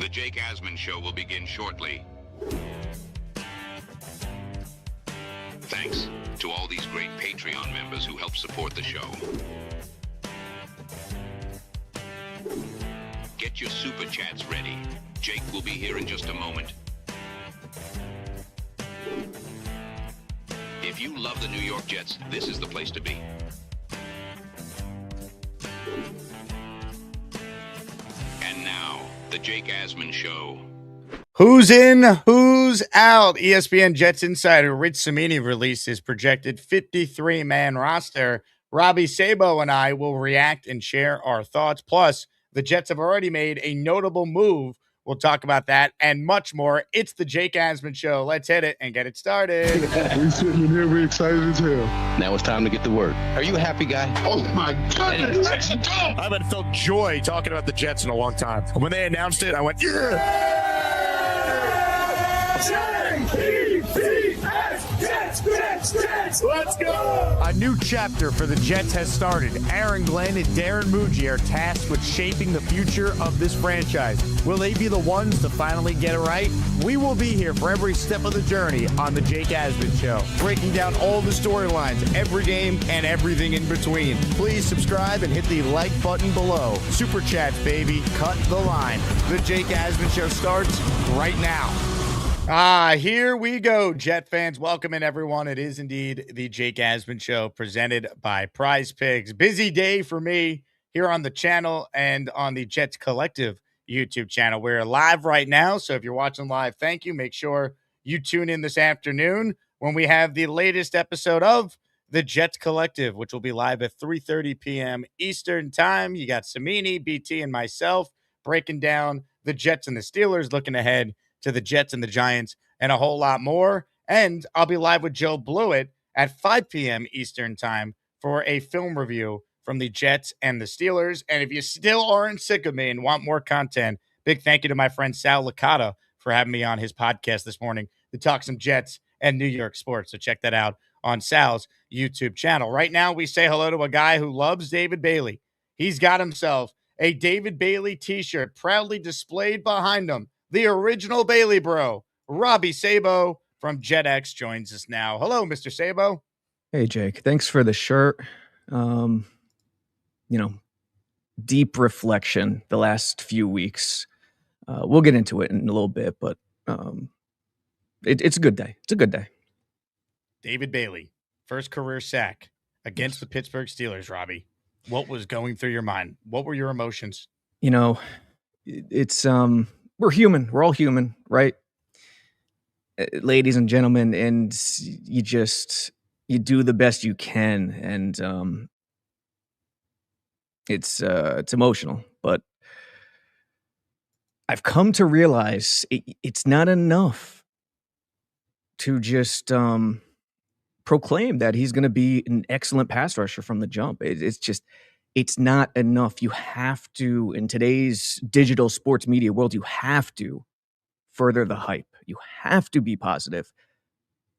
The Jake Asman Show will begin shortly. Thanks to all these great Patreon members who help support the show. Get your super chats ready. Jake will be here in just a moment. If you love the New York Jets, this is the place to be. And now, the Jake Asman Show. Who's in, who's out? ESPN Jets insider Rich Cimini released his projected 53-man roster. Robby Sabo and I will react and share our thoughts. Plus, the Jets have already made a notable move. We'll talk about that and much more. It's the Jake Asman Show. Let's hit it and get it started. We sitting here, we excited as hell. Now it's time to get to work. Are you a happy guy? Oh my goodness, let's go! I haven't felt joy talking about the Jets in a long time. When they announced it, I went, yeah! Jets, let's go! A new chapter for the Jets has started. Aaron Glenn and Darren Muji are tasked with shaping the future of this franchise. Will they be the ones to finally get it right? We will be here for every step of the journey on the Jake Asman Show, breaking down all the storylines, every game, and everything in between. Please subscribe and hit the like button below. Super Chats, baby. Cut the line. The Jake Asman Show starts right now. Here we go, Jet fans. Welcome in, everyone. It is indeed the Jake Asman Show presented by PrizePicks. Busy day for me here on the channel and on the Jets Collective YouTube channel. We're live right now, so if you're watching live, thank you. Make sure you tune in this afternoon when we have the latest episode of the Jets Collective, which will be live at 3:30 p.m. Eastern Time. You got Cimini, BT, and myself breaking down the Jets and the Steelers, looking ahead to the Jets and the Giants, and a whole lot more. And I'll be live with Joe Blewett at 5 p.m. Eastern Time for a film review from the Jets and the Steelers. And if you still aren't sick of me and want more content, big thank you to my friend Sal Licata for having me on his podcast this morning to talk some Jets and New York sports. So check that out on Sal's YouTube channel. Right now, we say hello to a guy who loves David Bailey. He's got himself a David Bailey t-shirt proudly displayed behind him. The original Bailey bro, Robby Sabo from JetX joins us now. Hello, Mr. Sabo. Hey, Jake. Thanks for the shirt. Deep reflection the last few weeks. We'll get into it in a little bit, but it's a good day. It's a good day. David Bailey, first career sack against the Pittsburgh Steelers, Robby. What was going through your mind? What were your emotions? It's we're human. We're all human, right? Ladies and gentlemen, and you do the best you can, and it's emotional, but I've come to realize it's not enough to just proclaim that he's going to be an excellent pass rusher from the jump. It's not enough. You have to, in today's digital sports media world, you have to further the hype. You have to be positive.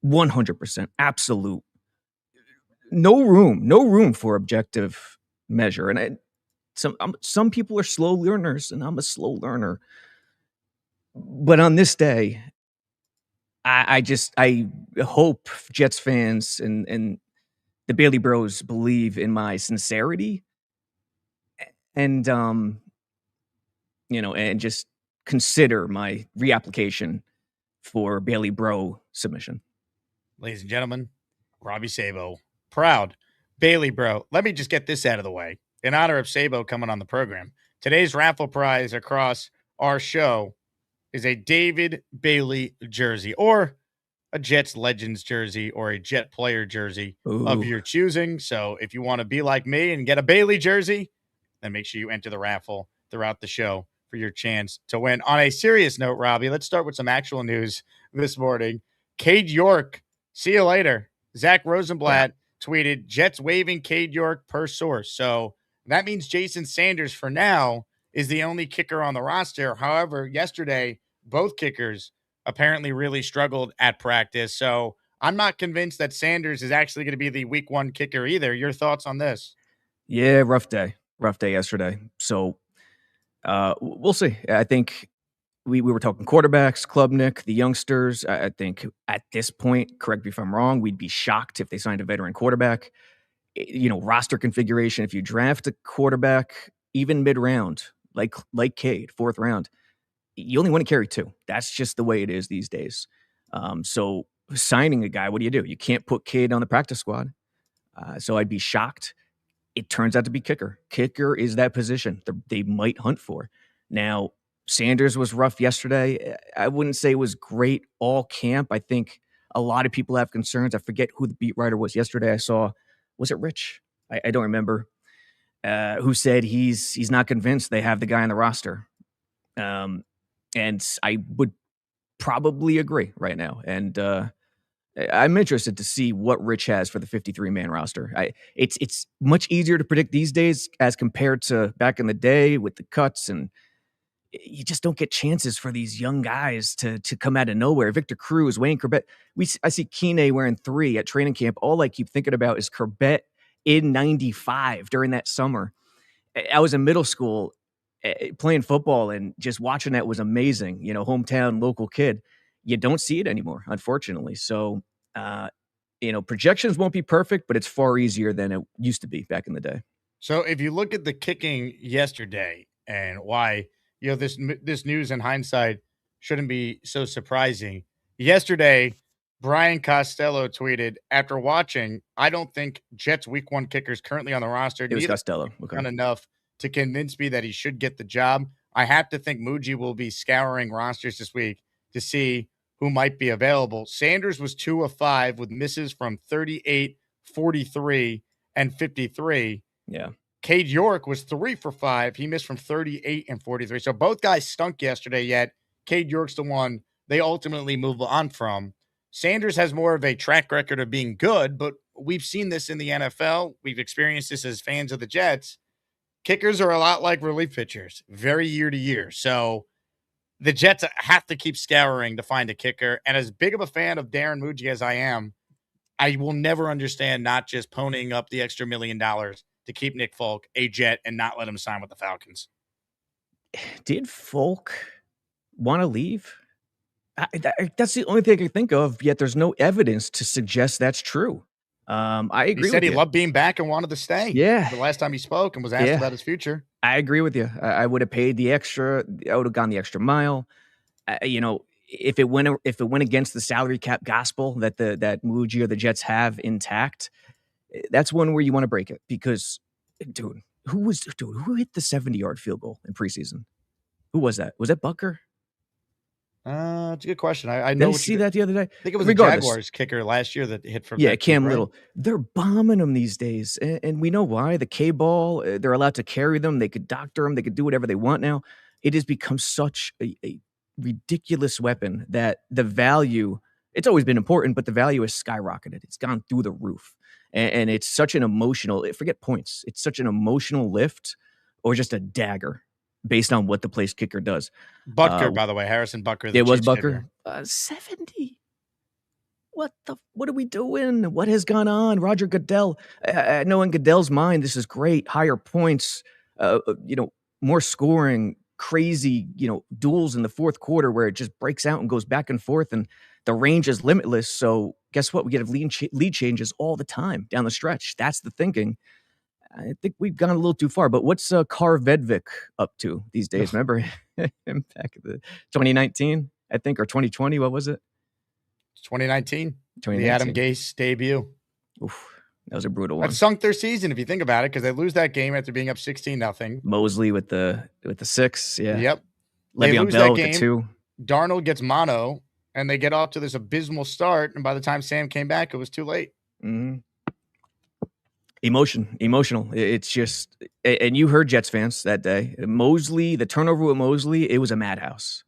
100%. Absolute. No room for objective measure. And some people are slow learners, and I'm a slow learner. But on this day, I hope Jets fans and the Bailey Bros believe in my sincerity. And, and just consider my reapplication for Bailey Bro submission. Ladies and gentlemen, Robby Sabo, proud Bailey Bro. Let me just get this out of the way. In honor of Sabo coming on the program, today's raffle prize across our show is a David Bailey jersey or a Jets Legends jersey or a Jet player jersey of your choosing. So if you want to be like me and get a Bailey jersey, then make sure you enter the raffle throughout the show for your chance to win. On a serious note, Robby, let's start with some actual news this morning. Cade York, see you later. Zach Rosenblatt tweeted, Jets waiving Cade York per source. So that means Jason Sanders, for now, is the only kicker on the roster. However, yesterday, both kickers apparently really struggled at practice. So I'm not convinced that Sanders is actually going to be the week one kicker either. Your thoughts on this? Yeah, rough day yesterday. So we'll see. I think we were talking quarterbacks, Klubnik, the youngsters. I think at this point, correct me if I'm wrong, we'd be shocked if they signed a veteran quarterback. Roster configuration, if you draft a quarterback, even mid-round, like Cade, 4th round, you only want to carry 2. That's just the way it is these days. So signing a guy, what do? You can't put Cade on the practice squad. So I'd be shocked. It turns out to be kicker. Kicker is that position they might hunt for. Now, Sanders was rough yesterday. I wouldn't say it was great all camp. I think a lot of people have concerns. I forget who the beat writer was yesterday. I saw, was it Rich? I don't remember. Who said he's not convinced they have the guy on the roster. And I would probably agree right now. And I'm interested to see what Rich has for the 53-man roster. It's much easier to predict these days as compared to back in the day with the cuts, and you just don't get chances for these young guys to come out of nowhere. Victor Cruz, Wayne Corbett. I see Keeney wearing 3 at training camp. All I keep thinking about is Corbett in 95 during that summer. I was in middle school playing football, and just watching that was amazing. Hometown, local kid. You don't see it anymore, unfortunately. So, projections won't be perfect, but it's far easier than it used to be back in the day. So if you look at the kicking yesterday and why, this news in hindsight shouldn't be so surprising. Yesterday, Brian Costello tweeted, after watching, I don't think Jets week 1 kickers currently on the roster. It was Costello. Okay. Done enough to convince me that he should get the job. I have to think Muji will be scouring rosters this week to see who might be available. Sanders was 2 of 5 with misses from 38, 43, and 53. Yeah. Cade York was 3 for 5. He missed from 38 and 43. So both guys stunk yesterday, yet Cade York's the one they ultimately move on from. Sanders has more of a track record of being good, but we've seen this in the NFL. We've experienced this as fans of the Jets. Kickers are a lot like relief pitchers, very year to year. So the Jets have to keep scouring to find a kicker. And as big of a fan of Darren Muji as I am, I will never understand not just ponying up the extra $1 million to keep Nick Folk a Jet and not let him sign with the Falcons. Did Folk want to leave? That's the only thing I can think of, yet there's no evidence to suggest that's true. I agree. He said with he you. loved being back and wanted to stay. Yeah. The last time he spoke and was asked about his future. I agree with you. I would have paid the extra. I would have gone the extra mile. If it went against the salary cap gospel that Muji or the Jets have intact, that's one where you want to break it, because, dude, who hit the 70-yard field goal in preseason? Who was that? Was that Bucker? It's a good question. I know. Did I see that the other day? I think it was the Jaguars kicker last year that hit from. Yeah, Cam Little. They're bombing them these days, and we know why. The K-ball, they're allowed to carry them. They could doctor them. They could do whatever they want now. It has become such a ridiculous weapon that the value, it's always been important, but the value has skyrocketed. It's gone through the roof. And it's such an emotional, forget points. It's such an emotional lift, or just a dagger based on what the place kicker does. Butker, by the way, Harrison Butker. It was Butker. 70. What are we doing? What has gone on? Roger Goodell. I know in Goodell's mind, this is great. Higher points, more scoring, crazy, duels in the fourth quarter where it just breaks out and goes back and forth, and the range is limitless. So guess what? We get lead changes all the time down the stretch. That's the thinking. I think we've gone a little too far. But what's Carr Vedvik up to these days? Remember him back at the 2019, I think, or 2020? What was it? 2019. The Adam Gase debut. Oof, that was a brutal one. That sunk their season if you think about it, because they lose that game after being up 16-0. Mosley with the 6. Yeah. Yep. Le'Veon Bell with the 2. Darnold gets mono, and they get off to this abysmal start. And by the time Sam came back, it was too late. Mm-hmm. Emotional. It's just, and you heard Jets fans that day. Mosley, the turnover with Mosley, it was a madhouse.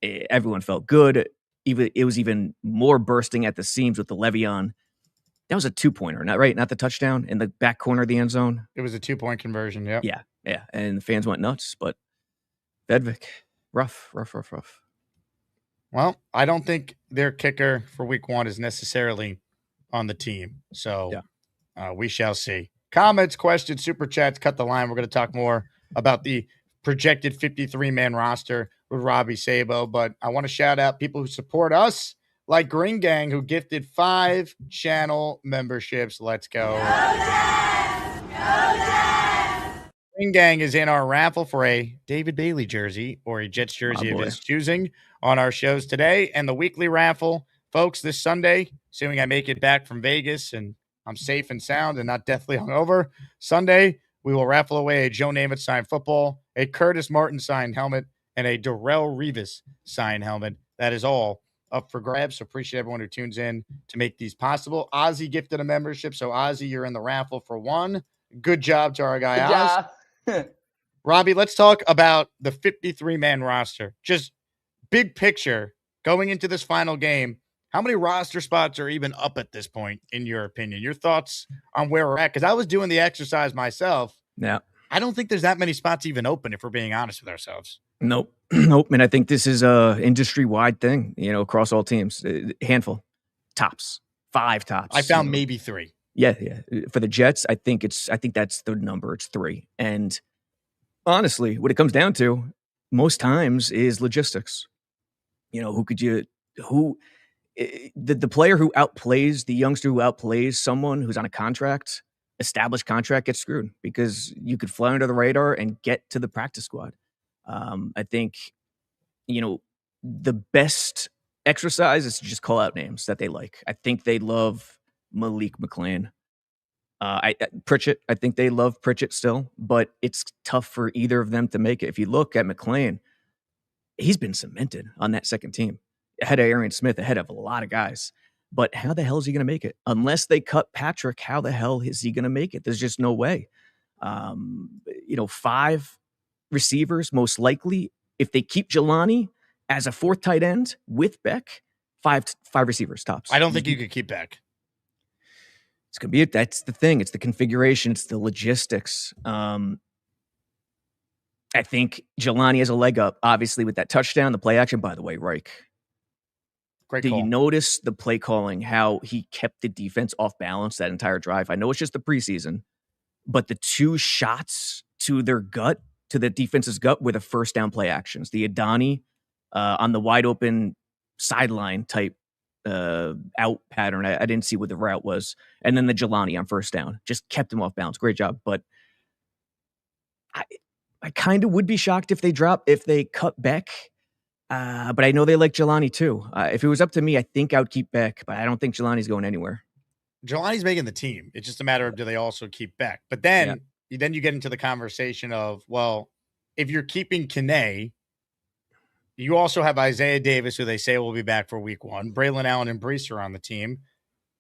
Everyone felt good. It was even more bursting at the seams with the Le'Veon. That was a 2-pointer, not the touchdown in the back corner of the end zone. It was a 2-point conversion. Yep. Yeah. And the fans went nuts. But Vedvik, rough. Well, I don't think their kicker for week 1 is necessarily on the team. So. Yeah. We shall see. Comments, questions, super chats, cut the line. We're going to talk more about the projected 53-man roster with Robby Sabo. But I want to shout out people who support us, like Green Gang, who gifted 5 channel memberships. Let's go. Green Gang is in our raffle for a David Bailey jersey or a Jets jersey of his choosing on our shows today. And the weekly raffle, folks, this Sunday, assuming I make it back from Vegas and I'm safe and sound and not deathly hungover, Sunday, we will raffle away a Joe Namath signed football, a Curtis Martin signed helmet, and a Darrelle Revis signed helmet. That is all up for grabs. So appreciate everyone who tunes in to make these possible. Ozzy gifted a membership. So Ozzy, you're in the raffle for 1. Good job to our guy, Oz. Robby, let's talk about the 53-man roster. Just big picture going into this final game. How many roster spots are even up at this point, in your opinion? Your thoughts on where we're at? Because I was doing the exercise myself. Yeah. I don't think there's that many spots even open, if we're being honest with ourselves. Nope. Nope. And I think this is a industry-wide thing, across all teams. Handful. Tops. 5 tops. I found maybe 3. Yeah. For the Jets, I think that's the number. It's 3. And honestly, what it comes down to most times is logistics. The player who outplays the youngster who outplays someone who's on a contract, established contract, gets screwed because you could fly under the radar and get to the practice squad. I think, the best exercise is to just call out names that they like. I think they love Malik McClain. Pritchett, I think they love Pritchett still, but it's tough for either of them to make it. If you look at McClain, he's been cemented on that second team, ahead of Arian Smith, ahead of a lot of guys. But how the hell is he going to make it? Unless they cut Patrick, how the hell is he going to make it? There's just no way. 5 receivers, most likely. If they keep Jelani as a 4th tight end with Beck, 5 receivers tops. I don't think you could keep Beck. It's going to be it. That's the thing. It's the configuration. It's the logistics. I think Jelani has a leg up, obviously, with that touchdown, the play action. By the way, Reich. Great Did call. you notice the play calling, how he kept the defense off balance that entire drive? I know it's just the preseason, but the 2 shots to their gut, to the defense's gut, were the first down play actions. The Adani on the wide open sideline type out pattern. I didn't see what the route was. And then the Jelani on first down just kept him off balance. Great job. But I kind of would be shocked if they cut Beck. But I know they like Jelani too. If it was up to me, I think I would keep Beck, but I don't think Jelani's going anywhere. Jelani's making the team. It's just a matter of, do they also keep Beck? But then you get into the conversation of, well, if you're keeping Kene, you also have Isaiah Davis, who they say will be back for week 1. Braylon Allen and Brees are on the team.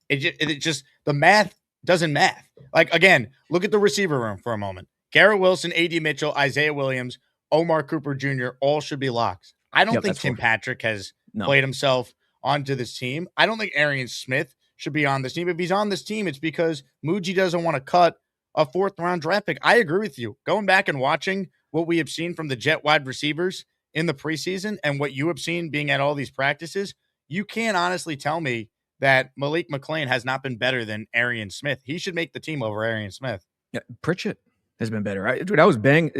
It just the math doesn't math. Like, again, look at the receiver room for a moment. Garrett Wilson, A.D. Mitchell, Isaiah Williams, Omar Cooper Jr. all should be locks. I don't think Tim Patrick has played himself onto this team. I don't think Arian Smith should be on this team. If he's on this team, it's because Muji doesn't want to cut a 4th-round draft pick. I agree with you. Going back and watching what we have seen from the Jet wide receivers in the preseason and what you have seen being at all these practices, you can't honestly tell me that Malik McClain has not been better than Arian Smith. He should make the team over Arian Smith. Yeah, Pritchett has been better. I was banging.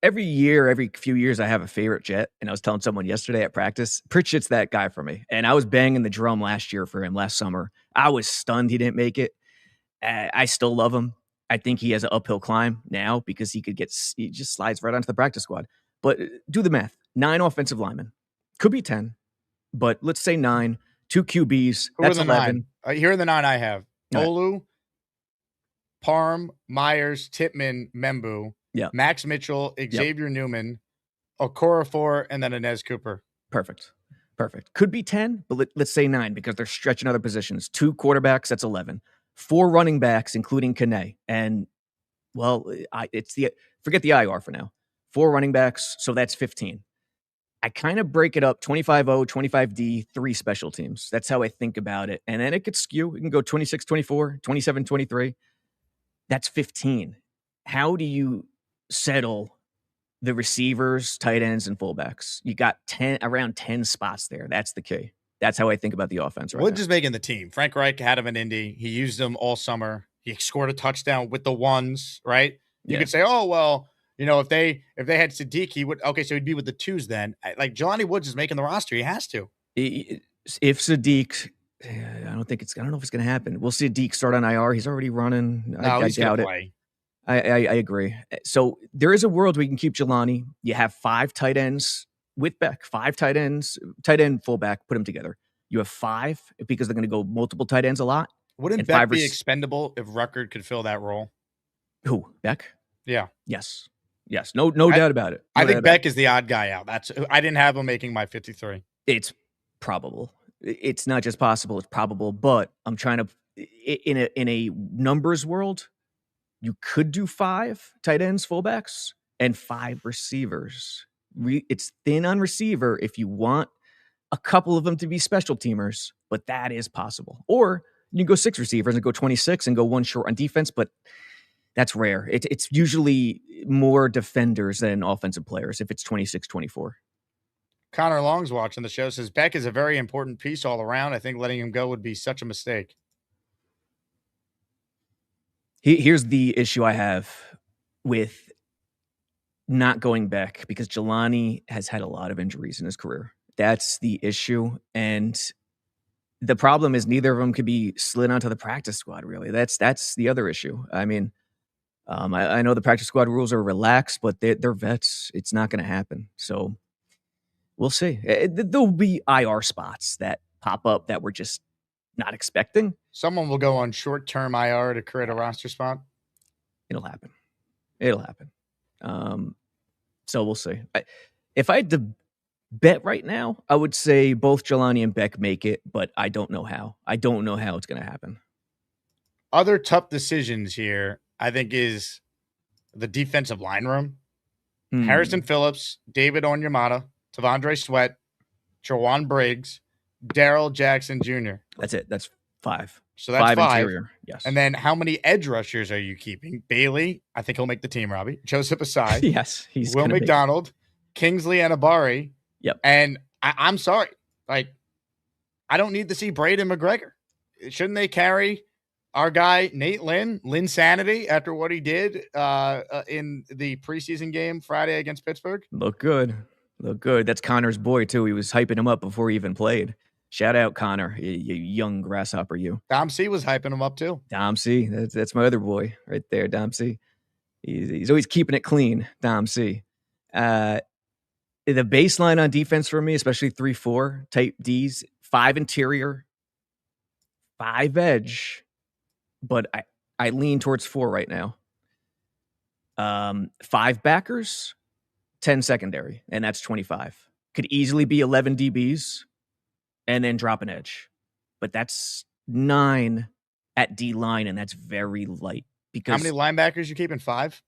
Every year, every few years, I have a favorite Jet, and I was telling someone yesterday at practice, Pritchett's that guy for me. And I was banging the drum last year for him last summer. I was stunned he didn't make it. I still love him. I think he has an uphill climb now because he just slides right onto the practice squad. But do the math. 9 offensive linemen. Could be 10, but let's say 9. 2 QBs. That's 11. 9? Here are the 9 I have. Olu, Parm, Myers, Tippmann, Membu, Max Mitchell, Xavier Newman, Okorafor, and then Inez Cooper. Perfect. Could be 10, but let's say 9 because they're stretching other positions. 2 quarterbacks, that's 11. 4 running backs, including Kene. And, well, forget the IR for now. 4 running backs, so that's 15. I kind of break it up 25-0, 25D, 3 special teams. That's how I think about it. And then it could skew. It can go 26-24, 27-23. That's 15. How do you settle the receivers, tight ends, and fullbacks? You got around 10 spots there. That's the key. That's how I think about the offense right now. Just making the team. Frank Reich had him in Indy. He used them all summer. He scored a touchdown with the ones, right? You could say, oh, well, if they had Sadiq, he would. Okay, so he'd be with the twos then. Like Jelani Woods is making the roster. He has to. If Sadiq, I don't know if it's going to happen. We'll see Sadiq start on IR. He's already running. No, I he's doubt it. Play. I agree. So there is a world where you can keep Jelani. You have 5 tight ends with Beck, 5 tight ends, tight end, fullback, put them together. You have 5 because they're going to go multiple tight ends a lot. Wouldn't Beck be expendable if Ruckert could fill that role? Who? Beck? Yeah. Yes. No doubt about it. I think Beck is the odd guy out. I didn't have him making my 53. It's probable. It's not just possible, it's probable, but I'm trying to in a numbers world, you could do 5 tight ends, fullbacks, and 5 receivers. It's thin on receiver if you want a couple of them to be special teamers, but that is possible. Or you can go 6 receivers and go 26 and go 1 short on defense, but that's rare. It's usually more defenders than offensive players if it's 26, 24. Connor Long's watching the show, says Beck is a very important piece all around. I think letting him go would be such a mistake. Here's the issue I have with not going Beck, because Jelani has had a lot of injuries in his career. That's the issue. And the problem is neither of them could be slid onto the practice squad, really. That's the other issue. I mean, I know the practice squad rules are relaxed, but they're vets. It's not going to happen. So we'll see. There'll be IR spots that pop up that we're just not expecting. Someone will go on short-term IR to create a roster spot. It'll happen. So we'll see. If I had to bet right now, I would say both Jelani and Beck make it, but I don't know how. I don't know how it's going to happen. Other tough decisions here, I think, is the defensive line room. Harrison Phillips, David Onyemata, Tavondre Sweat, Jawan Briggs, Darrell Jackson Jr. That's it. That's 5. So that's 5. Interior. Yes. And then how many edge rushers are you keeping? Bailey, I think he'll make the team, Robbie. Joseph Asai. Yes. He's Will McDonald, Kingsley Anabari. Yep. And I'm sorry. Like, I don't need to see Braden McGregor. Shouldn't they carry our guy, Nate Lynn Sanity, after what he did in the preseason game Friday against Pittsburgh? Look good. That's Connor's boy, too. He was hyping him up before he even played. Shout out, Connor, you young grasshopper, you. Dom C was hyping him up, too. Dom C. That's my other boy right there, Dom C. He's always keeping it clean, Dom C. The baseline on defense for me, especially 3-4 type Ds, 5 interior, 5 edge, but I lean towards 4 right now. 5 backers, 10 secondary, and that's 25. Could easily be 11 DBs and then drop an edge. But that's 9 at D line, and that's very light. Because how many linebackers you keeping? 5?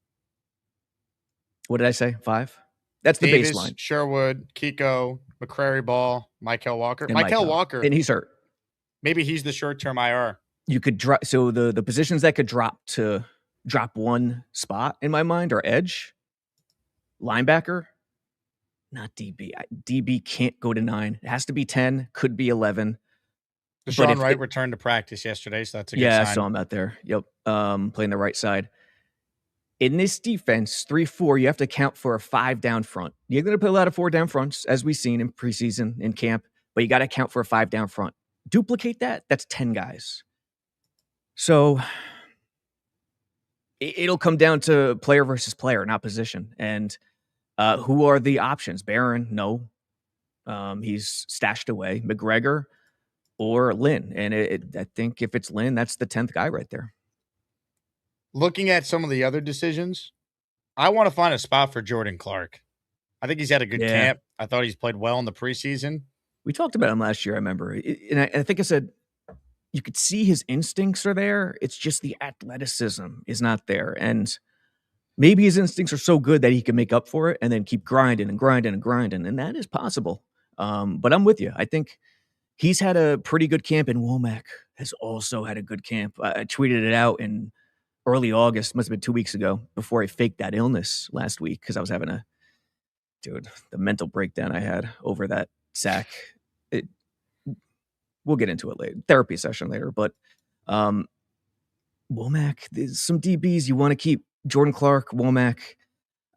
What did I say? 5? That's the Davis, baseline. Sherwood, Kiko, McCrary Ball, Michael Walker. Michael Walker. And he's hurt. Maybe he's the short-term IR. You could drop. So the positions that could drop 1 spot in my mind are edge, linebacker, not DB. DB can't go to 9. It has to be 10. Could be 11. Deshaun Wright returned to practice yesterday, so that's a good sign. Yeah, I saw him out there. Yep, playing the right side. In this defense, 3-4, you have to account for a 5 down front. You're going to put a lot of 4 down fronts, as we've seen in preseason, in camp, but you got to account for a 5 down front. Duplicate that, that's 10 guys. So it'll come down to player versus player, not position. And who are the options? Barron, no. He's stashed away. McGregor or Lynn. And I think if it's Lynn, that's the 10th guy right there. Looking at some of the other decisions, I want to find a spot for Jordan Clark. I think he's had a good camp. I thought he's played well in the preseason. We talked about him last year, I remember. And I think I said, you could see his instincts are there. It's just the athleticism is not there. And maybe his instincts are so good that he can make up for it and then keep grinding and grinding and grinding. And that is possible. But I'm with you. I think he's had a pretty good camp, and Womack has also had a good camp. I tweeted it out in early August, must have been 2 weeks ago, before I faked that illness last week because I was having the mental breakdown I had over that sack. We'll get into it later, therapy session later. But Womack, there's some DBs you want to keep. Jordan Clark, Womack.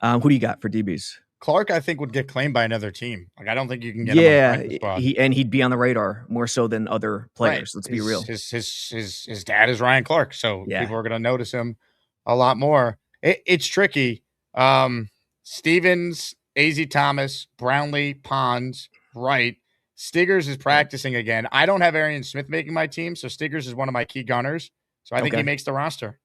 Who do you got for DBs? Clark, I think, would get claimed by another team. Like, I don't think you can get him on the practice squad. He'd be on the radar more so than other players. Right. Let's be real. His dad is Ryan Clark, so Yeah. people are going to notice him a lot more. It's tricky. Stevens, AZ Thomas, Brownlee, Pons, Wright. Stiggers is practicing again. I don't have Arian Smith making my team, so Stiggers is one of my key gunners. So I think he makes the roster.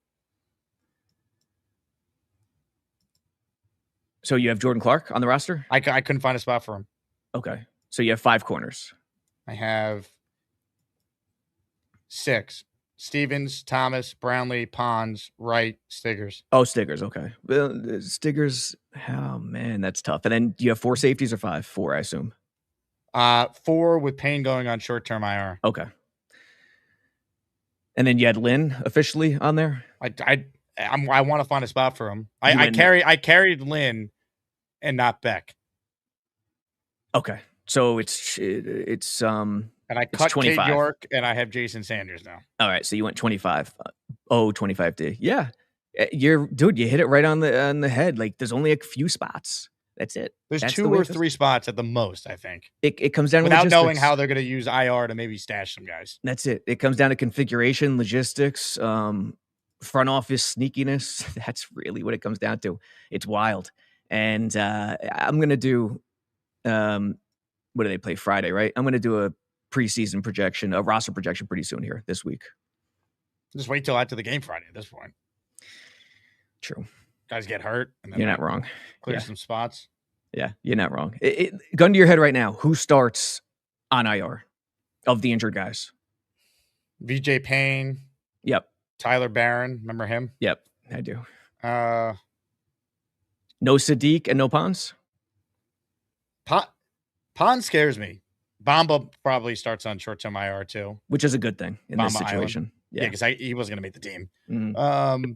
So you have Jordan Clark on the roster? I couldn't find a spot for him. Okay. So you have 5 corners. I have 6. Stevens, Thomas, Brownlee, Pons, Wright, Stiggers. Oh, Stiggers. Okay. Well, Stiggers. Oh, man, that's tough. And then do you have 4 safeties or 5? 4, I assume. 4 with Payne going on short-term IR. Okay. And then you had Lynn officially on there? I want to find a spot for him. I carried Lynn and not Beck. Okay. So it's and I cut 25. Kate York and I have Jason Sanders now. All right, so you went 25. 25D. Yeah. You hit it right on the head. Like there's only a few spots. That's it. There's 2 or 3 spots at the most, I think. It comes down to without logistics. knowing how they're going to use IR to maybe stash some guys. That's it. It comes down to configuration, logistics, front office sneakiness. That's really what it comes down to. It's wild. And I'm going to do, what do they play Friday, right? I'm going to do a preseason projection, a roster projection pretty soon here this week. Just wait till after the game Friday at this point. True. Guys get hurt. And then you're not wrong. Clear some spots. Yeah, you're not wrong. Gun to your head right now. Who starts on IR of the injured guys? VJ Payne. Yep. Tyler Barron. Remember him? Yep, I do. No Sadiq and no Pons? Pons scares me. Bamba probably starts on short-term IR too. Which is a good thing in this situation. Island. Yeah, because he wasn't going to make the team. Mm-hmm.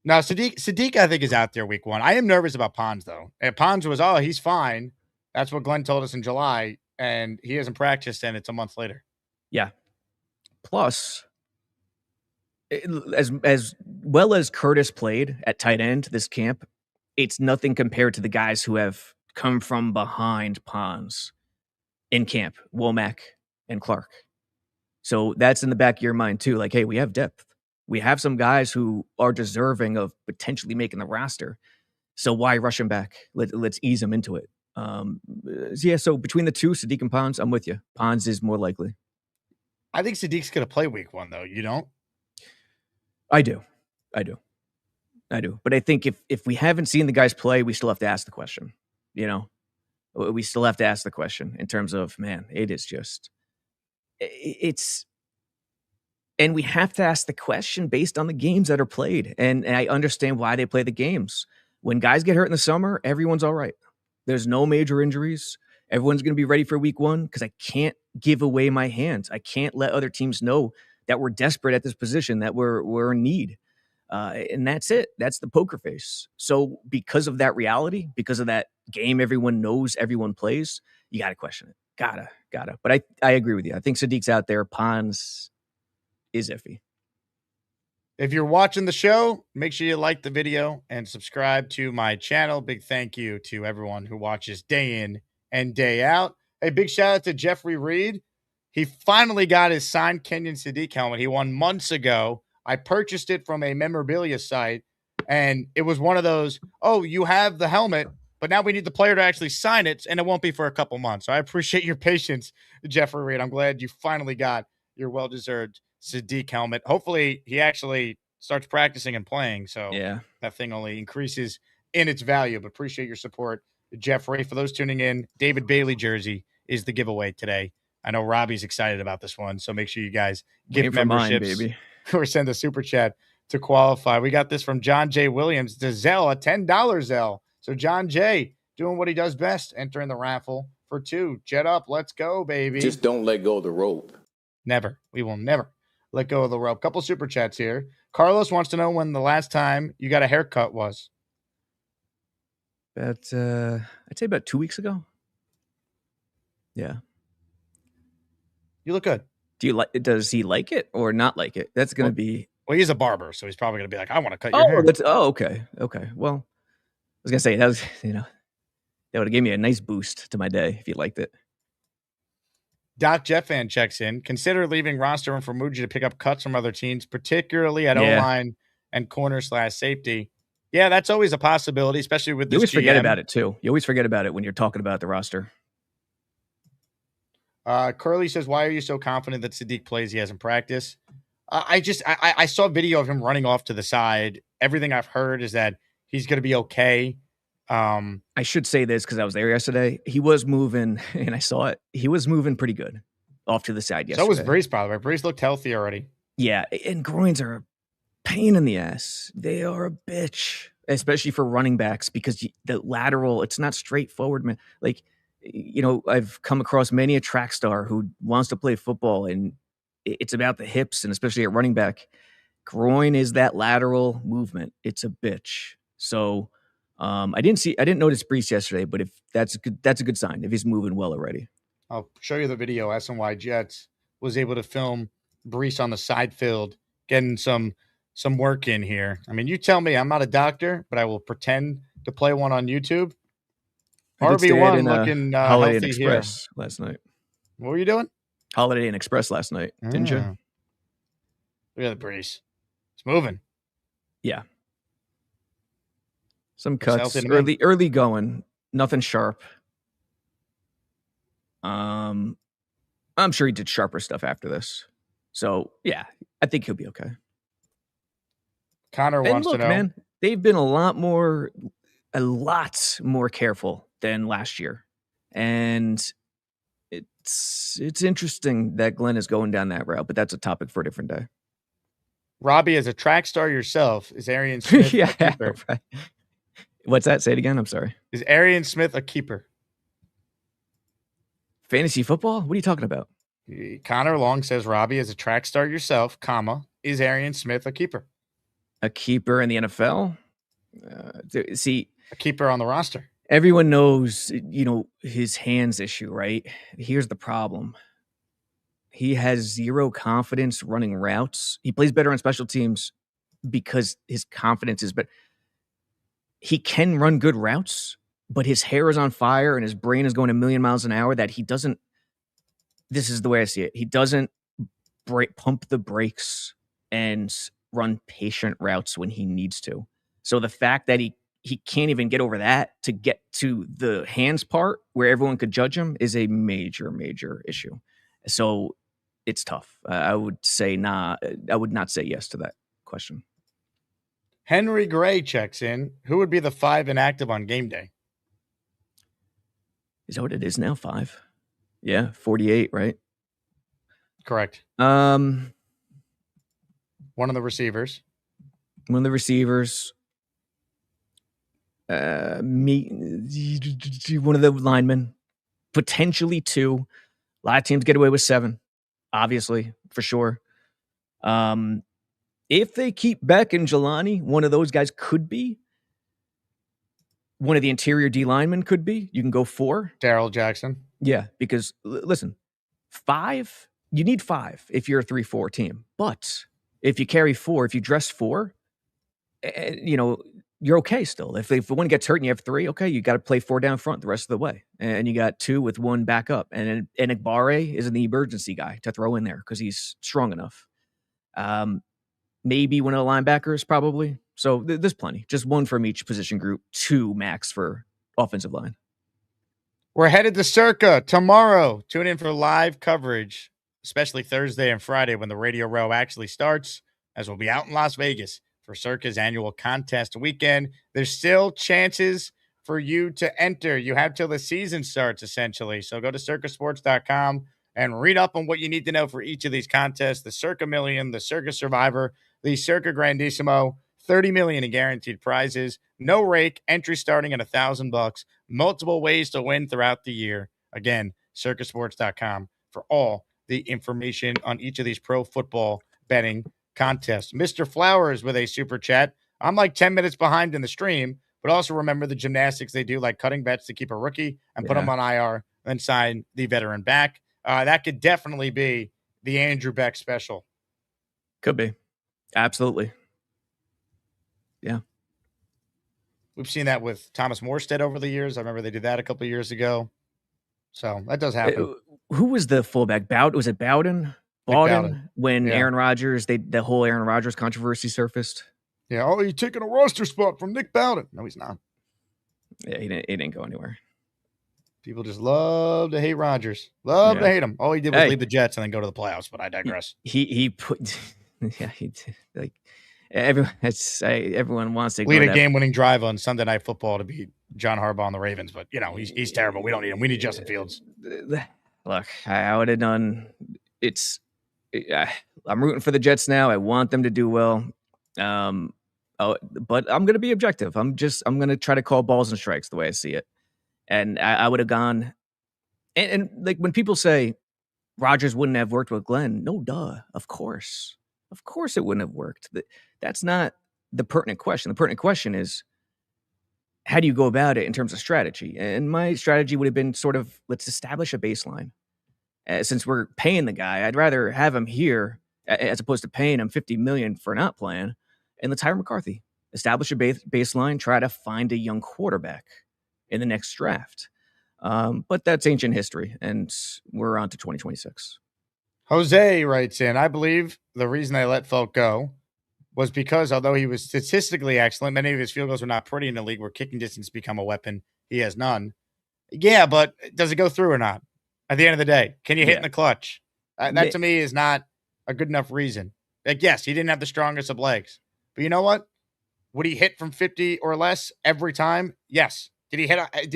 Now, Sadiq, I think, is out there week 1. I am nervous about Pons, though. And Pons was, he's fine. That's what Glenn told us in July. And he hasn't practiced, and it's a month later. Yeah. Plus, as well as Curtis played at tight end this camp, it's nothing compared to the guys who have come from behind Pons in camp, Womack and Clark. So that's in the back of your mind, too. Like, hey, we have depth. We have some guys who are deserving of potentially making the roster. So why rush him back? Let's ease him into it. So between the 2, Sadiq and Pons, I'm with you. Pons is more likely. I think Sadiq's going to play week 1, though. You don't? I do. But I think if we haven't seen the guys play, we still have to ask the question. You know? We still have to ask the question in terms of, man, it is just... And we have to ask the question based on the games that are played. And I understand why they play the games. When guys get hurt in the summer, everyone's all right. There's no major injuries. Everyone's going to be ready for week 1 because I can't give away my hands. I can't let other teams know that we're desperate at this position, that we're in need. And that's it. That's the poker face. So because of that reality, because of that game everyone knows everyone plays, you got to question it. Gotta. But I agree with you. I think Sadiq's out there. Pons is iffy. If you're watching the show, make sure you like the video and subscribe to my channel. Big thank you to everyone who watches day in and day out. Hey, big shout out to Jeffrey Reed. He finally got his signed Kenyon Sadiq helmet. He won months ago. I purchased it from a memorabilia site, and it was one of those, you have the helmet, but now we need the player to actually sign it, and it won't be for a couple months. So I appreciate your patience, Jeffrey Reed. I'm glad you finally got your well-deserved Sadiq helmet. Hopefully he actually starts practicing and playing, so that thing only increases in its value. But appreciate your support, Jeffrey. For those tuning in, David Bailey jersey is the giveaway today. I know Robbie's excited about this one, so make sure you guys give memberships or send a super chat to qualify. We got this from John J. Williams, the Zell, a $10 Zell. So John J. doing what he does best, entering the raffle for 2. Jet up, let's go, baby. Just don't let go of the rope. Never. We will never let go of the rope. Couple super chats here. Carlos wants to know when the last time you got a haircut was. I'd say about 2 weeks ago. Yeah. You look good. Does he like it or not like it? That's going to be. Well, he's a barber, so he's probably going to be like, I want to cut your hair. Okay. Well, was gonna say that was, that would have given me a nice boost to my day if you liked it. Doc Jet fan checks in. Consider leaving roster room for Muji to pick up cuts from other teams, particularly at Yeah. O-line and corner/safety. Yeah, that's always a possibility, especially with You this always forget GM. about it too. You always forget about it when you're talking about the roster. Curly says, why are you so confident that Sadiq plays he hasn't practiced? I saw a video of him running off to the side. Everything I've heard is that he's going to be okay. I should say this because I was there yesterday. He was moving, and I saw it. He was moving pretty good off to the side yesterday. So was Brees, by the way. Brees looked healthy already. Yeah, and groins are a pain in the ass. They are a bitch, especially for running backs because the lateral, it's not straightforward, man. Like, I've come across many a track star who wants to play football, and it's about the hips, and especially at running back. Groin is that lateral movement. It's a bitch. So I didn't notice Brees yesterday, but if that's a good sign if he's moving well already. I'll show you the video. SNY Jets was able to film Brees on the side field, getting some work in here. I mean, you tell me. I'm not a doctor, but I will pretend to play one on YouTube. RB1 looking Holiday Inn healthy here. Express last night. What were you doing? Holiday Inn Express last night, didn't you? Look at the Brees. It's moving. Yeah. Some cuts healthy to me. early going, nothing sharp. I'm sure he did sharper stuff after this. So yeah, I think he'll be okay. Connor wants to know. Man, they've been a lot more careful than last year. And it's interesting that Glenn is going down that route, but that's a topic for a different day. Robbie, as a track star yourself, is Arian Smith a keeper? Right. What's that? Say it again. I'm sorry. Is Arian Smith a keeper? Fantasy football? What are you talking about? Connor Long says, Robbie, as a track star yourself, is Arian Smith a keeper? A keeper in the NFL? See, a keeper on the roster. Everyone knows, his hands issue, right? Here's the problem. He has zero confidence running routes. He plays better on special teams because his confidence is better. He can run good routes, but his hair is on fire and his brain is going a million miles an hour that he doesn't. This is the way I see it. He doesn't pump the brakes and run patient routes when he needs to. So the fact that he can't even get over that to get to the hands part where everyone could judge him is a major, major issue. So it's tough. I would say nah. I would not say yes to that question. Henry Gray checks in. Who would be the 5 inactive on game day? Is that what it is now? 5? Yeah, 48, right? Correct. One of the receivers. One of the receivers. One of the linemen. Potentially 2. A lot of teams get away with 7, obviously, for sure. If they keep Beck and Jelani, one of those guys could be. One of the interior D linemen could be. You can go 4. Darrell Jackson. Yeah, because listen, 5, you need 5 if you're a 3-4 team. But if you carry 4, if you dress 4, you're okay still. If one gets hurt and you have 3, okay, you got to play 4 down front the rest of the way. And you got 2 with 1 back up. And Igbare is the emergency guy to throw in there because he's strong enough. Maybe one of the linebackers, probably. So there's plenty. Just 1 from each position group, 2 max for offensive line. We're headed to Circa tomorrow. Tune in for live coverage, especially Thursday and Friday when the Radio Row actually starts, as we'll be out in Las Vegas for Circa's annual contest weekend. There's still chances for you to enter. You have till the season starts, essentially. So go to circasports.com and read up on what you need to know for each of these contests. The Circa Million, the Circa Survivor, the Circa Grandissimo, $30 million in guaranteed prizes, no rake, entry starting at $1,000, multiple ways to win throughout the year. Again, circasports.com for all the information on each of these pro football betting contests. Mr. Flowers with a super chat. I'm like 10 minutes behind in the stream, but also remember the gymnastics they do, like cutting bets to keep a rookie and put them on IR, then sign the veteran back. That could definitely be the Andrew Beck special. Could be. Absolutely. Yeah. We've seen that with Thomas Morstead over the years. I remember they did that a couple of years ago. So that does happen. Who was the fullback? Was it Bowden? Nick Bowden. When Yeah. Aaron Rodgers, the whole Aaron Rodgers controversy surfaced. Yeah. Oh, you're taking a roster spot from Nick Bowden. No, he's not. Yeah, he didn't go anywhere. People just love to hate Rodgers. Love to hate him. All he did was leave the Jets and then go to the playoffs, but I digress. He put yeah, he did. Like everyone wants to lead a game-winning drive on Sunday Night Football to beat John Harbaugh and the Ravens, but he's terrible. We don't need him. We need Justin Fields. Look, I would have done. I'm rooting for the Jets now. I want them to do well. But I'm going to be objective. I'm going to try to call balls and strikes the way I see it. And I would have gone, and like when people say Rodgers wouldn't have worked with Glenn, no, duh, of course it wouldn't have worked. That's not the pertinent question. The pertinent question is, how do you go about it in terms of strategy? And my strategy would have been sort of, let's establish a baseline. Since we're paying the guy, I'd rather have him here as opposed to paying him $50 million for not playing. And let's hire McCarthy. Establish a baseline. Try to find a young quarterback in the next draft. But that's ancient history, and we're on to 2026. Jose writes in, I believe the reason they let Felk go was because although he was statistically excellent, many of his field goals were not pretty in the league where kicking distance become a weapon. He has none. Yeah, but does it go through or not? At the end of the day, can you hit in the clutch? That to me is not a good enough reason. Like, yes, he didn't have the strongest of legs, but you know what? Would he hit from 50 or less every time? Yes. Did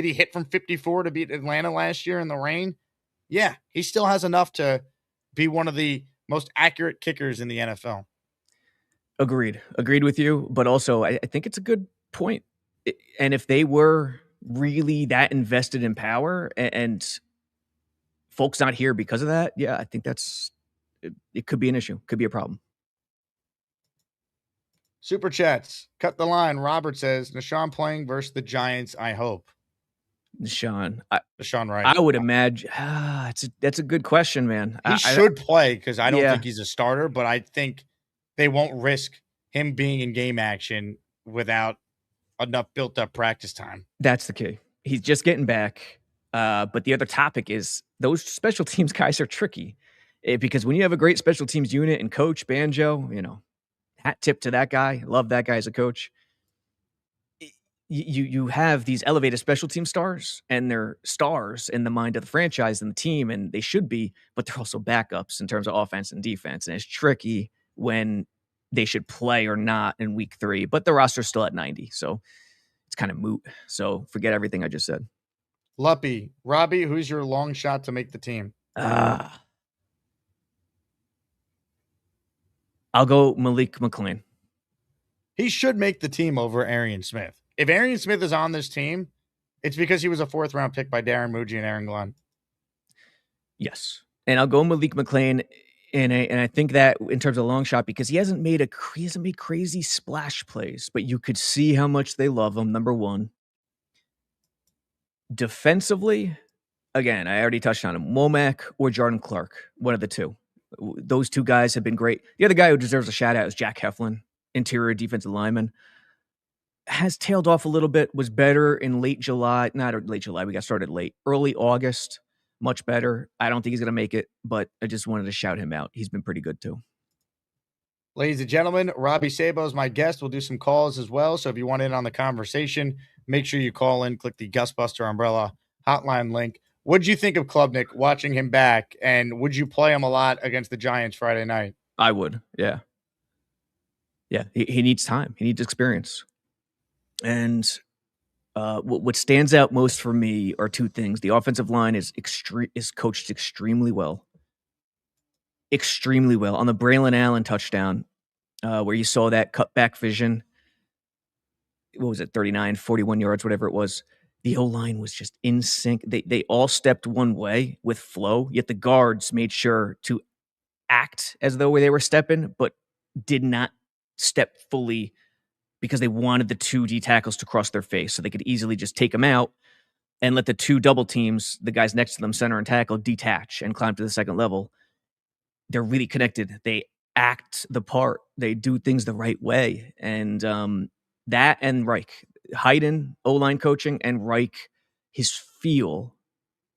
he hit from 54 to beat Atlanta last year in the rain? Yeah, he still has enough to be one of the most accurate kickers in the NFL. Agreed with you, but also I think it's a good point. And if they were really that invested in power and folks not here because of that, yeah, I think it could be an issue, could be a problem. Super chats. Cut the line. Robert says, Nashawn playing versus the Giants, I hope. Nashawn Wright. I would imagine. That's a good question, man. He should play because I don't think he's a starter, but I think they won't risk him being in game action without enough built-up practice time. That's the key. He's just getting back. But the other topic is those special teams guys are tricky because when you have a great special teams unit and coach Banjo, hat tip to that guy. Love that guy as a coach. You have these elevated special team stars, and they're stars in the mind of the franchise and the team, and they should be, but they're also backups in terms of offense and defense. And it's tricky when they should play or not in week 3, but the roster's still at 90. So it's kind of moot. So forget everything I just said. Luppy, Robby, who's your long shot to make the team? I'll go Malik McClain. He should make the team over Arian Smith. If Arian Smith is on this team, it's because he was a 4th-round pick by Darren Muji and Aaron Glenn. Yes. And I'll go Malik McClain, and I think that in terms of long shot, because he hasn't made crazy splash plays, but you could see how much they love him, number one. Defensively, again, I already touched on him, Womack or Jordan Clark, one of the two. Those two guys have been great. The other guy who deserves a shout-out is Jack Heflin, interior defensive lineman. Has tailed off a little bit, was better in late July. Not late July, we got started late. Early August, much better. I don't think he's going to make it, but I just wanted to shout him out. He's been pretty good too. Ladies and gentlemen, Robby Sabo is my guest. We'll do some calls as well, so if you want in on the conversation, make sure you call in, click the Gusbuster Umbrella hotline link. What did you think of Klubnik watching him back, and would you play him a lot against the Giants Friday night? I would, yeah. Yeah, he needs time. He needs experience. And what stands out most for me are two things. The offensive line is coached extremely well. Extremely well. On the Braylon Allen touchdown, where you saw that cutback vision, what was it, 39, 41 yards, whatever it was. The O-line was just in sync. They all stepped one way with flow, yet the guards made sure to act as though they were stepping, but did not step fully because they wanted the two D tackles to cross their face so they could easily just take them out and let the two double teams, the guys next to them, center and tackle, detach and climb to the second level. They're really connected. They act the part. They do things the right way. And that and Reich, Hayden, O-line coaching, and Reich, his feel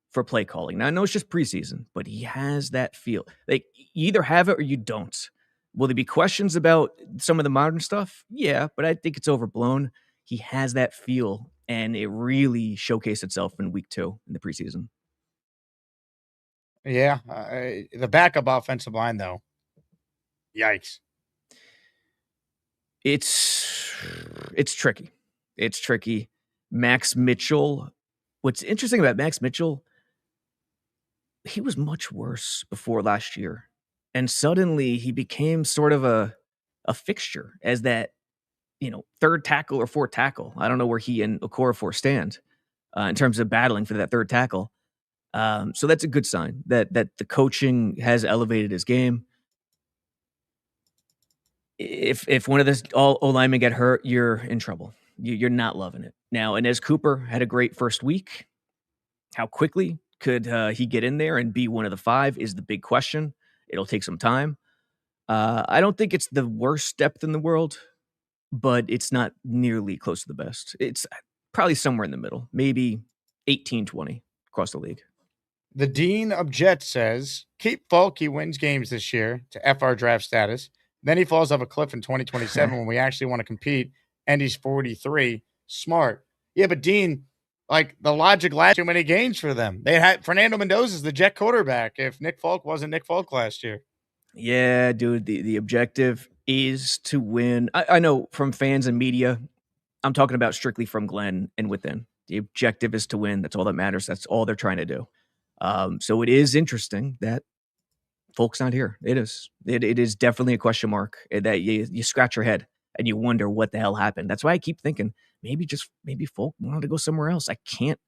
for play calling. Now, I know it's just preseason, but he has that feel. Like, you either have it or you don't. Will there be questions about some of the modern stuff? Yeah, but I think it's overblown. He has that feel, and it really showcased itself in week 2 in the preseason. Yeah. The backup offensive line, though. Yikes. It's tricky. It's tricky. Max Mitchell. What's interesting about Max Mitchell, he was much worse before last year. And suddenly he became sort of a fixture as that, third tackle or fourth tackle. I don't know where he and Okorafor stand in terms of battling for that third tackle. So that's a good sign that the coaching has elevated his game. If one of the O-linemen get hurt, you're in trouble. You're not loving it. Now, Inez Cooper had a great first week. How quickly could he get in there and be one of the 5 is the big question. It'll take some time. I don't think it's the worst depth in the world, but it's not nearly close to the best. It's probably somewhere in the middle, maybe 18-20 across the league. The Dean of Jets says, keep Falk. He wins games this year to FR draft status. Then he falls off a cliff in 2027 when we actually want to compete, and he's 43. Smart. Yeah, but Dean, like, the logic last too many games for them. They had Fernando Mendoza's the Jet quarterback if Nick Falk wasn't Nick Falk last year. Yeah, dude, the objective is to win. I know from fans and media, I'm talking about strictly from Glenn and within. The objective is to win. That's all that matters. That's all they're trying to do. So it is interesting that Folk's not here. It is. It is definitely a question mark that you scratch your head and you wonder what the hell happened. That's why I keep thinking maybe Folk wanted to go somewhere else. I can't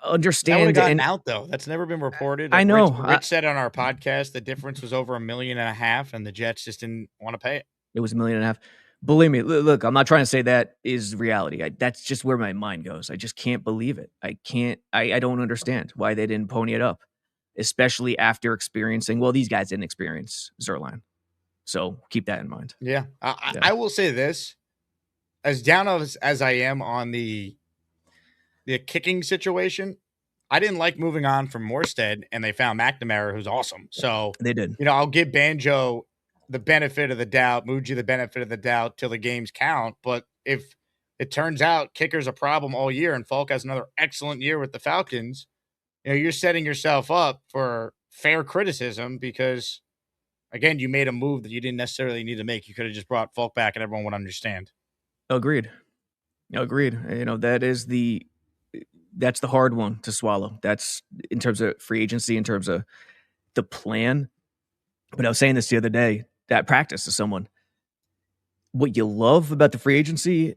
understand. That would have gotten out, though. That's never been reported. I know. Rich said on our podcast the difference was over $1.5 million, and the Jets just didn't want to pay it. It was $1.5 million. Believe me, look, I'm not trying to say that is reality. That's just where my mind goes. I just can't believe it. I don't understand why they didn't pony it up, especially after experiencing, well, these guys didn't experience Zerline. So keep that in mind. Yeah. I will say this, as down as I am on the kicking situation, I didn't like moving on from Morstead, and they found McNamara, who's awesome. So they did. I'll give Banjo the benefit of the doubt, Muji the benefit of the doubt till the games count. But if it turns out kicker's a problem all year and Falk has another excellent year with the Falcons, you're setting yourself up for fair criticism because, again, you made a move that you didn't necessarily need to make. You could have just brought Falk back and everyone would understand. Agreed. That's the hard one to swallow. That's in terms of free agency, in terms of the plan. But I was saying this the other day at practice to someone. What you love about the free agency,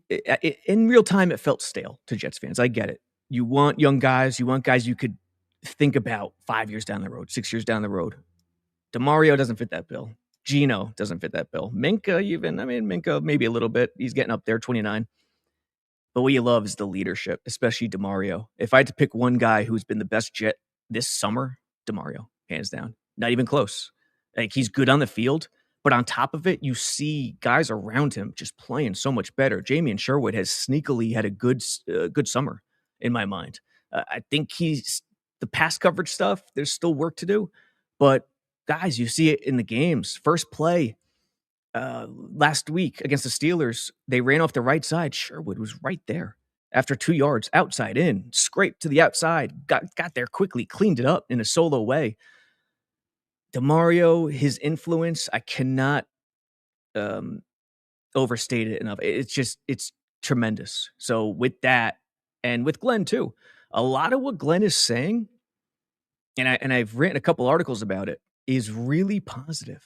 in real time, it felt stale to Jets fans. I get it. You want young guys. You want guys you could think about 5 years down the road, 6 years down the road. DeMario doesn't fit that bill. Gino doesn't fit that bill. Minka Minka maybe a little bit. He's getting up there, 29. But what you love is the leadership, especially DeMario. If I had to pick one guy who's been the best Jet this summer, DeMario, hands down. Not even close. Like, he's good on the field, but on top of it, you see guys around him just playing so much better. Jamie and Sherwood has sneakily had a good summer in my mind. I think the pass coverage stuff, there's still work to do, but guys, you see it in the games. First play last week against the Steelers, they ran off the right side. Sherwood was right there after 2 yards, outside in, scraped to the outside, got there quickly, cleaned it up in a solo way. DeMario, his influence, I cannot overstate it enough. It's tremendous. So with that, and with Glenn too, a lot of what Glenn is saying, and I've written a couple articles about it, is really positive.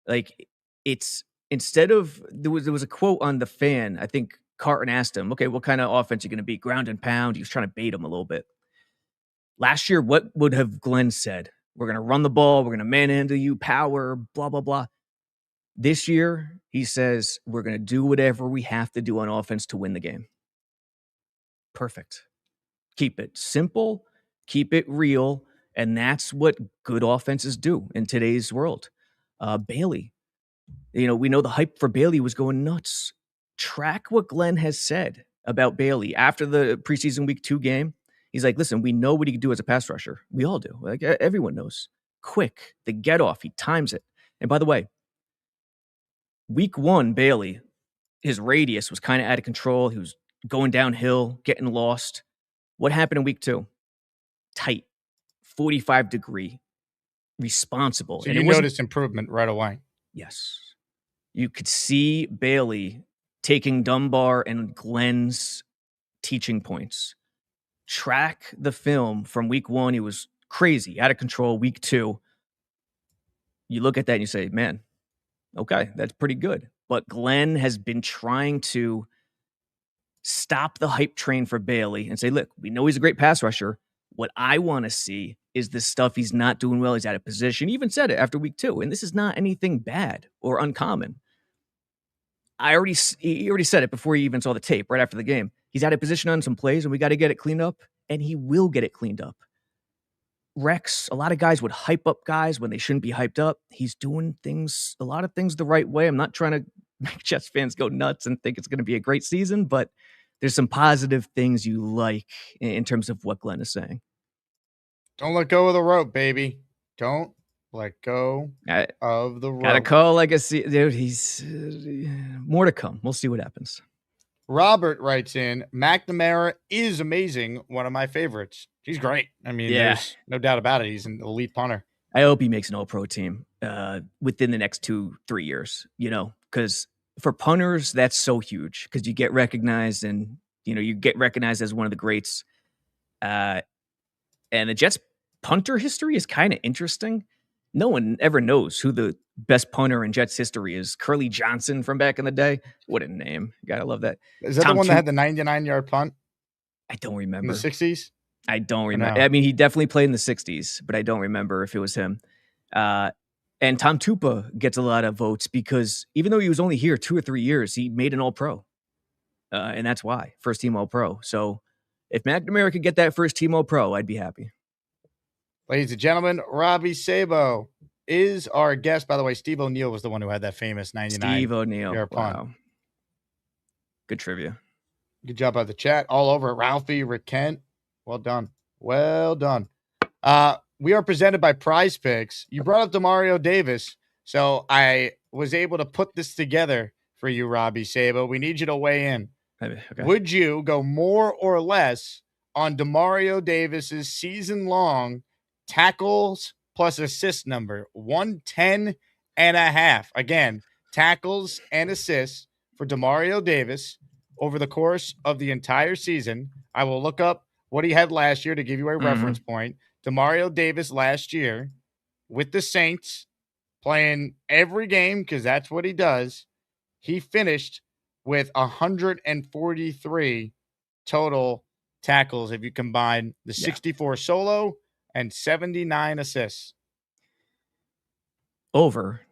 Like, it's instead of there was a quote on The Fan. I think Carton asked him, "Okay, what kind of offense are you going to be? Ground and pound?" He was trying to bait him a little bit. Last year, what would have Glenn said? We're going to run the ball. We're going to manhandle you, power, blah, blah, blah. This year, he says, we're going to do whatever we have to do on offense to win the game. Perfect. Keep it simple. Keep it real. And that's what good offenses do in today's world. Bailey, we know the hype for Bailey was going nuts. track what Glenn has said about Bailey after the preseason week 2 game. He's like, listen, we know what he can do as a pass rusher. We all do. Like everyone knows. Quick, the get off, he times it. And by the way, week 1, Bailey, his radius was kind of out of control. He was going downhill, getting lost. What happened in week 2? Tight, 45-degree, responsible. So and you noticed improvement right away. Yes. You could see Bailey taking Dunbar and Glenn's teaching points. Track the film from week 1. He was crazy, out of control. Week 2, you look at that and you say, man, okay, that's pretty good. But Glenn has been trying to stop the hype train for Bailey and say, look, we know he's a great pass rusher. What I want to see is the stuff he's not doing well. He's out of position. He even said it after week 2. And this is not anything bad or uncommon. He already said it before he even saw the tape, right after the game. He's out of position on some plays, and we got to get it cleaned up, and he will get it cleaned up. Rex, a lot of guys would hype up guys when they shouldn't be hyped up. He's doing a lot of things the right way. I'm not trying to make Jets fans go nuts and think it's going to be a great season, but there's some positive things you like in terms of what Glenn is saying. Don't let go of the rope, baby. Don't let go of the rope. Got a call legacy. Dude, he's more to come. We'll see what happens. Robert writes in, McNamara is amazing. One of my favorites. He's great. I mean, there's no doubt about it. He's an elite punter. I hope he makes an all-pro team within the next 2-3 years, because for punters, that's so huge because you get recognized and, you get recognized as one of the greats. And the Jets punter history is kind of interesting. No one ever knows who the best punter in Jets history is. Curly Johnson from back in the day. What a name. You gotta love that. Is that the one that had the 99-yard punt? I don't remember. In the 60s? I don't remember. I mean, he definitely played in the 60s, but I don't remember if it was him. And Tom Tupa gets a lot of votes because even though he was only here 2 or 3 years, he made an all-pro. And that's why. First-team all-pro. So if McNamara could get that first-team all-pro, I'd be happy. Ladies and gentlemen, Robby Sabo is our guest. By the way, Steve O'Neill was the one who had that famous 99. Steve O'Neill. Punt. Wow. Good trivia. Good job by the chat. All over it. Ralphie, Rick Kent. Well done. Well done. We are presented by PrizePicks. You brought up Demario Davis, so I was able to put this together for you, Robby Sabo. We need you to weigh in. Okay. Would you go more or less on Demario Davis's season-long tackles plus assist number? 110.5. Again, tackles and assists for Demario Davis over the course of the entire season. I will look up what he had last year to give you a reference point. Demario Davis last year with the Saints playing every game because that's what he does. He finished with 143 total tackles if you combine the 64 solo and 79 assists. Over.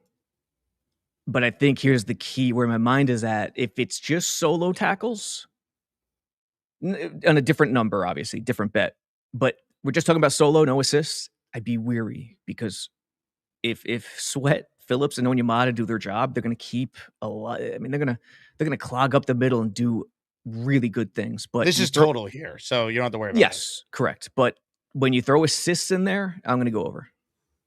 But I think here's the key where my mind is at. If it's just solo tackles, on a different number, obviously, different bet. But we're just talking about solo, no assists. I'd be weary because if Sweat, Phillips, and Onyemata do their job, they're going to keep a lot. I mean, they're going to clog up the middle and do really good things. But this is total here, so you don't have to worry about it. Yes, correct. But when you throw assists in there, I'm going to go over.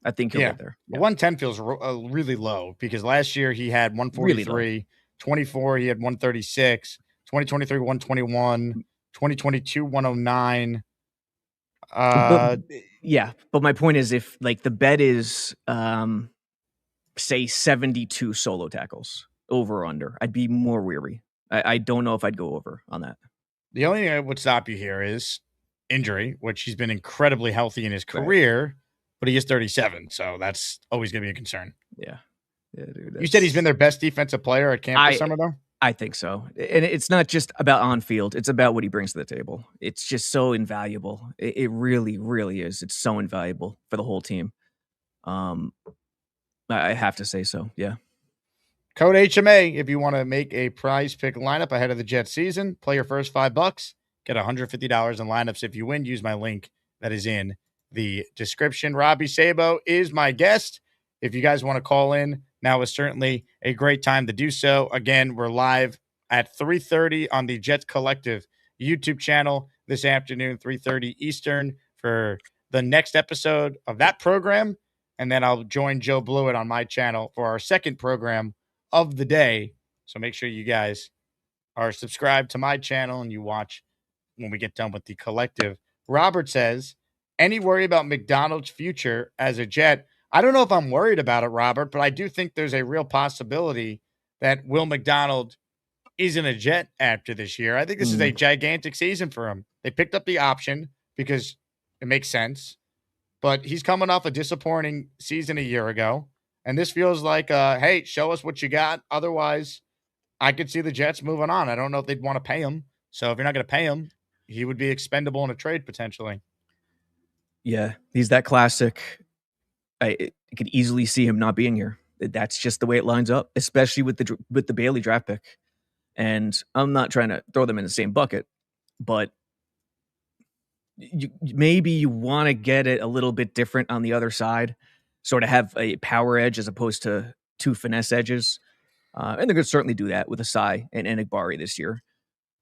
I think he'll get there. Yeah. 110 feels really low because last year he had 143, really 24 he had 136, 2023 121, 2022 109. But my point is if like the bet is say 72 solo tackles over or under, I'd be more weary. I don't know if I'd go over on that. The only thing that would stop you here is injury, which he's been incredibly healthy in his career, but he is 37, so that's always going to be a concern. Yeah, dude. You said he's been their best defensive player at camp this summer, though? I think so. And it's not just about on field. It's about what he brings to the table. It's just so invaluable. It really, really is. It's so invaluable for the whole team. I have to say so, yeah. Code HMA if you want to make a prize pick lineup ahead of the Jets season. Play your first $5. Get $150 in lineups if you win. Use my link that is in the description. Robby Sabo is my guest. If you guys want to call in, now is certainly a great time to do so. Again, we're live at 3:30 on the Jets Collective YouTube channel this afternoon, 3:30 Eastern, for the next episode of that program. And then I'll join Joe Blewett on my channel for our second program of the day. So make sure you guys are subscribed to my channel and you watch when we get done with the Collective. Robert says, any worry about McDonald's future as a Jet? I don't know if I'm worried about it, Robert, but I do think there's a real possibility that Will McDonald isn't a Jet after this year. I think this is a gigantic season for him. They picked up the option because it makes sense, but he's coming off a disappointing season a year ago. And this feels like, hey, show us what you got. Otherwise, I could see the Jets moving on. I don't know if they'd want to pay him. So if you're not going to pay him, he would be expendable in a trade potentially. Yeah, he's that classic. I could easily see him not being here. That's just the way it lines up, especially with the Bailey draft pick. And I'm not trying to throw them in the same bucket, but maybe you want to get it a little bit different on the other side, sort of have a power edge as opposed to two finesse edges. And they're going to certainly do that with Asai and Enigbari this year.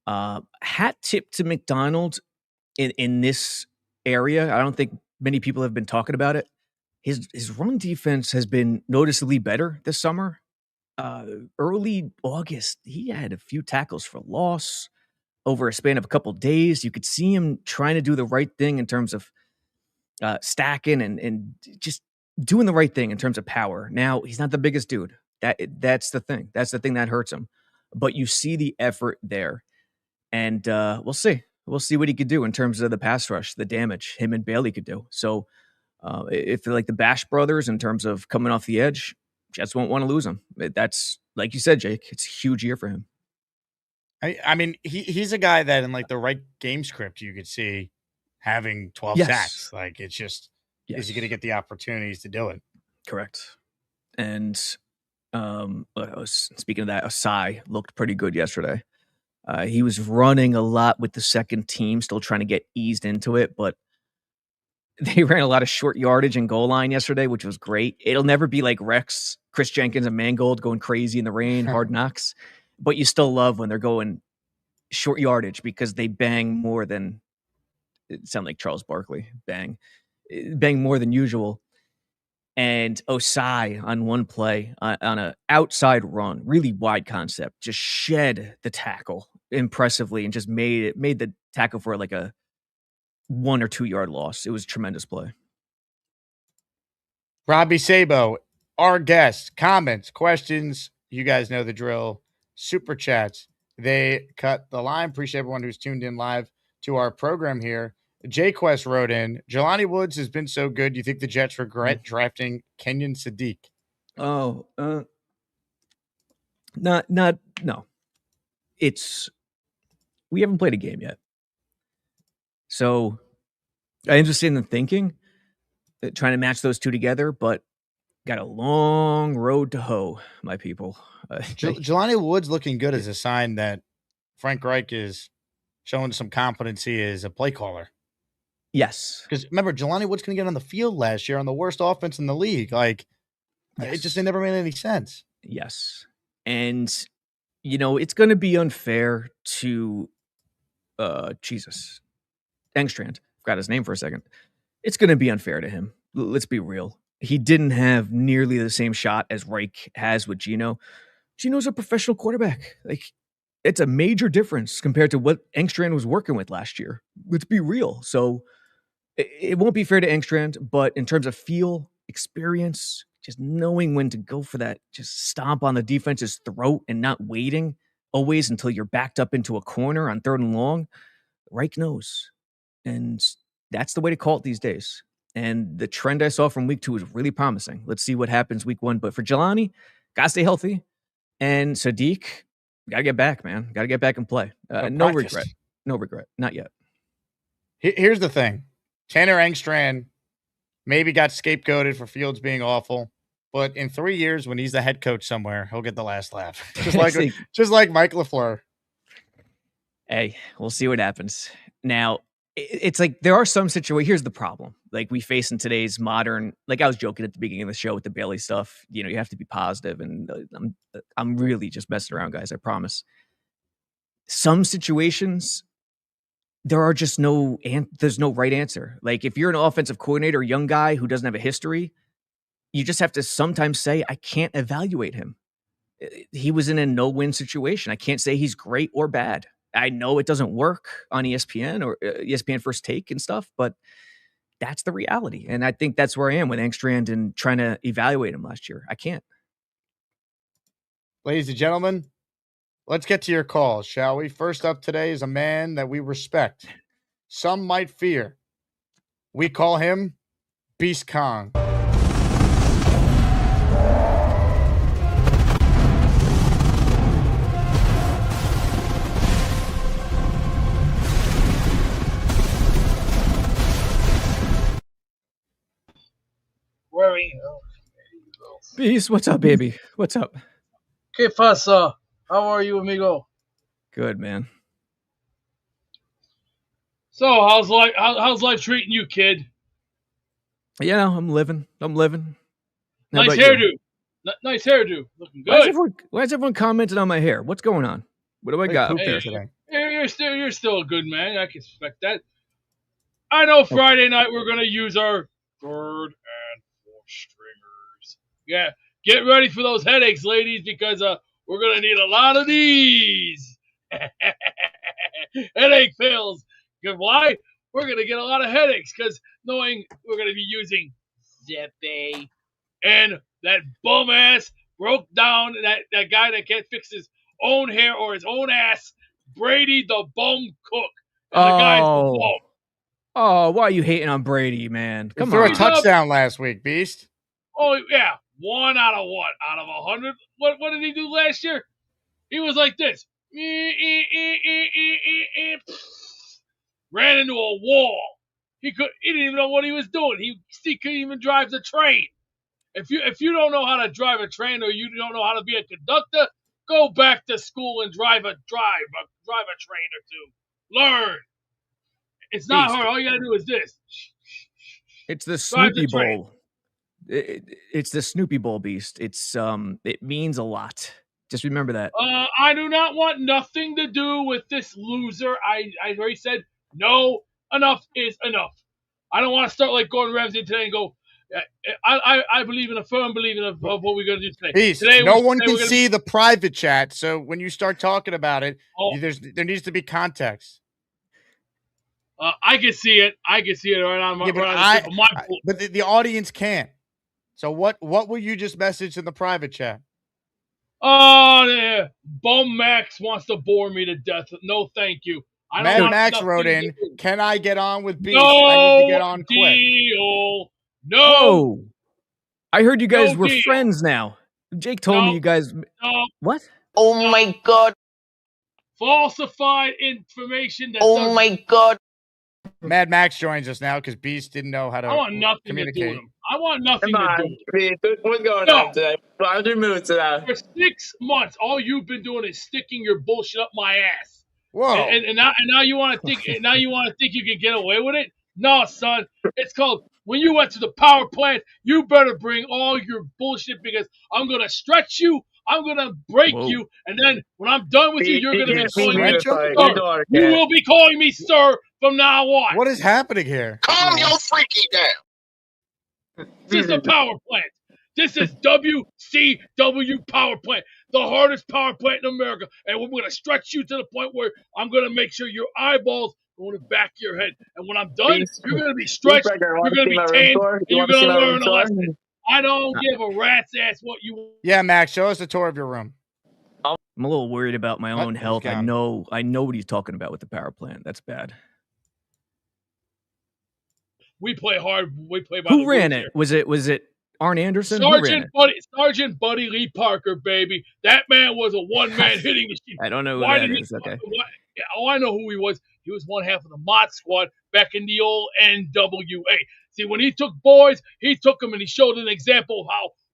Hat tip to McDonald in this area. I don't think many people have been talking about it. His run defense has been noticeably better this summer. Early August, he had a few tackles for loss over a span of a couple days. You could see him trying to do the right thing in terms of stacking and just doing the right thing in terms of power. Now, he's not the biggest dude. That's the thing. That's the thing that hurts him. But you see the effort there. And we'll see. We'll see what he could do in terms of the pass rush, the damage him and Bailey could do. So if they're like the Bash brothers in terms of coming off the edge, Jets won't want to lose him. That's, like you said, Jake, it's a huge year for him. I mean, he's a guy that in like the right game script, you could see having 12 sacks. Like, it's just, is he going to get the opportunities to do it? Correct. And speaking of that, Asai looked pretty good yesterday. He was running a lot with the second team, still trying to get eased into it, but they ran a lot of short yardage and goal line yesterday, which was great. It'll never be like Rex, Chris Jenkins, and Mangold going crazy in the rain, hard knocks, but you still love when they're going short yardage because they bang more than, it sounded like Charles Barkley, bang more than usual. And Osai on one play on an outside run, really wide concept, just shed the tackle impressively and just made the tackle for like a 1 or 2 yard loss. It was a tremendous play. Robby Sabo, our guest, comments, questions. You guys know the drill. Super chats. They cut the line. Appreciate everyone who's tuned in live to our program here. Jay Quest wrote in, Jelani Woods has been so good. You think the Jets regret drafting Kenyon Sadiq? Oh, no. We haven't played a game yet. So I understand the thinking, trying to match those two together, but got a long road to hoe, my people. Jelani Woods looking good is a sign that Frank Reich is showing some competency as a play caller. Yes. Because remember, Jelani Woods couldn't get on the field last year on the worst offense in the league. Like, it never made any sense. Yes. And, it's going to be unfair to, Engstrand. Forgot his name for a second. It's going to be unfair to him. Let's be real. He didn't have nearly the same shot as Reich has with Geno. Geno's a professional quarterback. Like, it's a major difference compared to what Engstrand was working with last year. Let's be real. So it won't be fair to Engstrand, but in terms of feel, experience, just knowing when to go for that, just stomp on the defense's throat and not waiting always until you're backed up into a corner on 3rd and long, Reich knows. And that's the way to call it these days. And the trend I saw from week 2 is really promising. Let's see what happens week 1. But for Jelani, got to stay healthy. And Sadiq, got to get back, man. Got to get back and play. No regret. No regret. Not yet. Here's the thing. Tanner Engstrand maybe got scapegoated for Fields being awful, but in 3 years, when he's the head coach somewhere, he'll get the last laugh. Just like Mike LaFleur. Hey, we'll see what happens. Now, it's like there are some situations. Here's the problem. Like we face in today's modern, like I was joking at the beginning of the show with the Bailey stuff. You have to be positive, and I'm really just messing around, guys. I promise. some situations there's no right answer. Like if you're an offensive coordinator, young guy who doesn't have a history, you just have to sometimes say, I can't evaluate him. He was in a no-win situation. I can't say he's great or bad. I know it doesn't work on ESPN or ESPN First Take and stuff, but that's the reality. And I think that's where I am with Engstrand and trying to evaluate him last year. I can't. Ladies and gentlemen, let's get to your calls, shall we? First up today is a man that we respect. Some might fear. We call him Beast Kong. Where are you? Beast, what's up, baby? What's up? ¿Qué pasa? How are you, amigo? Good, man. So, how's life treating you, kid? Yeah, I'm living. How Nice about hairdo. you? Nice hairdo. Looking good. Why is everyone commenting on my hair? What's going on? What do I got up there today? You're still a good man. I can expect that. I know Friday night we're gonna use our third and fourth stringers. Yeah, get ready for those headaches, ladies, because we're gonna need a lot of these headache pills. Because why? We're gonna get a lot of headaches because knowing we're gonna be using Zepe and that bum ass broke down that guy that can't fix his own hair or his own ass, Brady the bum cook. And the guy's the bum. Oh, why are you hating on Brady, man? Come on. He threw a touchdown last week, Beast. Oh, yeah. 1 out of what? Out of 100? What did he do last year? He was like this. Ran into a wall. He didn't even know what he was doing. He couldn't even drive the train. If you don't know how to drive a train or you don't know how to be a conductor, go back to school and drive a train or two. Learn. It's not hard. All you gotta do is this. It's the Snoopy Bowl. It's the Snoopy Bowl, Beast. It means a lot. Just remember that. I do not want nothing to do with this loser. I already said no. Enough is enough. I don't want to start like Gordon Ramsay today and go. I believe in a firm believing of what we're going to do today. Beast, no one can see the private chat, so when you start talking about it, there needs to be context. I can see it. Right on my but the audience can't. So what will you just message in the private chat? Oh, yeah. Bum Max wants to bore me to death. No, thank you. Mad Max wrote in, can I get on with Beast? No I need to get on quick. Deal. No. Whoa. I heard you guys were friends now. Jake told me you guys... No. What? Oh my God. Falsified information. Oh my God. Mad Max joins us now because Beast didn't know how to communicate. To do with him. I want nothing Come on, to do with Beast. What's going on today? How's your mood today? For 6 months, all you've been doing is sticking your bullshit up my ass. Whoa! And now you want to think you can get away with it? No, son. It's called when you went to the power plant. You better bring all your bullshit because I'm gonna stretch you. I'm gonna break you, and then when I'm done with you, you're gonna be calling me sir. You will be calling me sir from now on. What is happening here? Calm your freaky down. This is a power plant. This is WCW power plant, the hardest power plant in America, and we're gonna stretch you to the point where I'm gonna make sure your eyeballs go in the back of your head, and when I'm done, you're gonna be stretched, you're gonna be tamed, and you're gonna learn a lesson. I don't give a rat's ass what you. Yeah, Max, show us a tour of your room. I'm a little worried about my own health. I know what he's talking about with the power plant. That's bad. We play hard. We play by Who ran it? Was it Arn Anderson? Sergeant Buddy Lee Parker, baby. That man was a one-man hitting machine. I don't know who that is. Okay. I know who he was. He was one half of the Mod Squad back in the old NWA. See, when he took boys, he took them and he showed an example of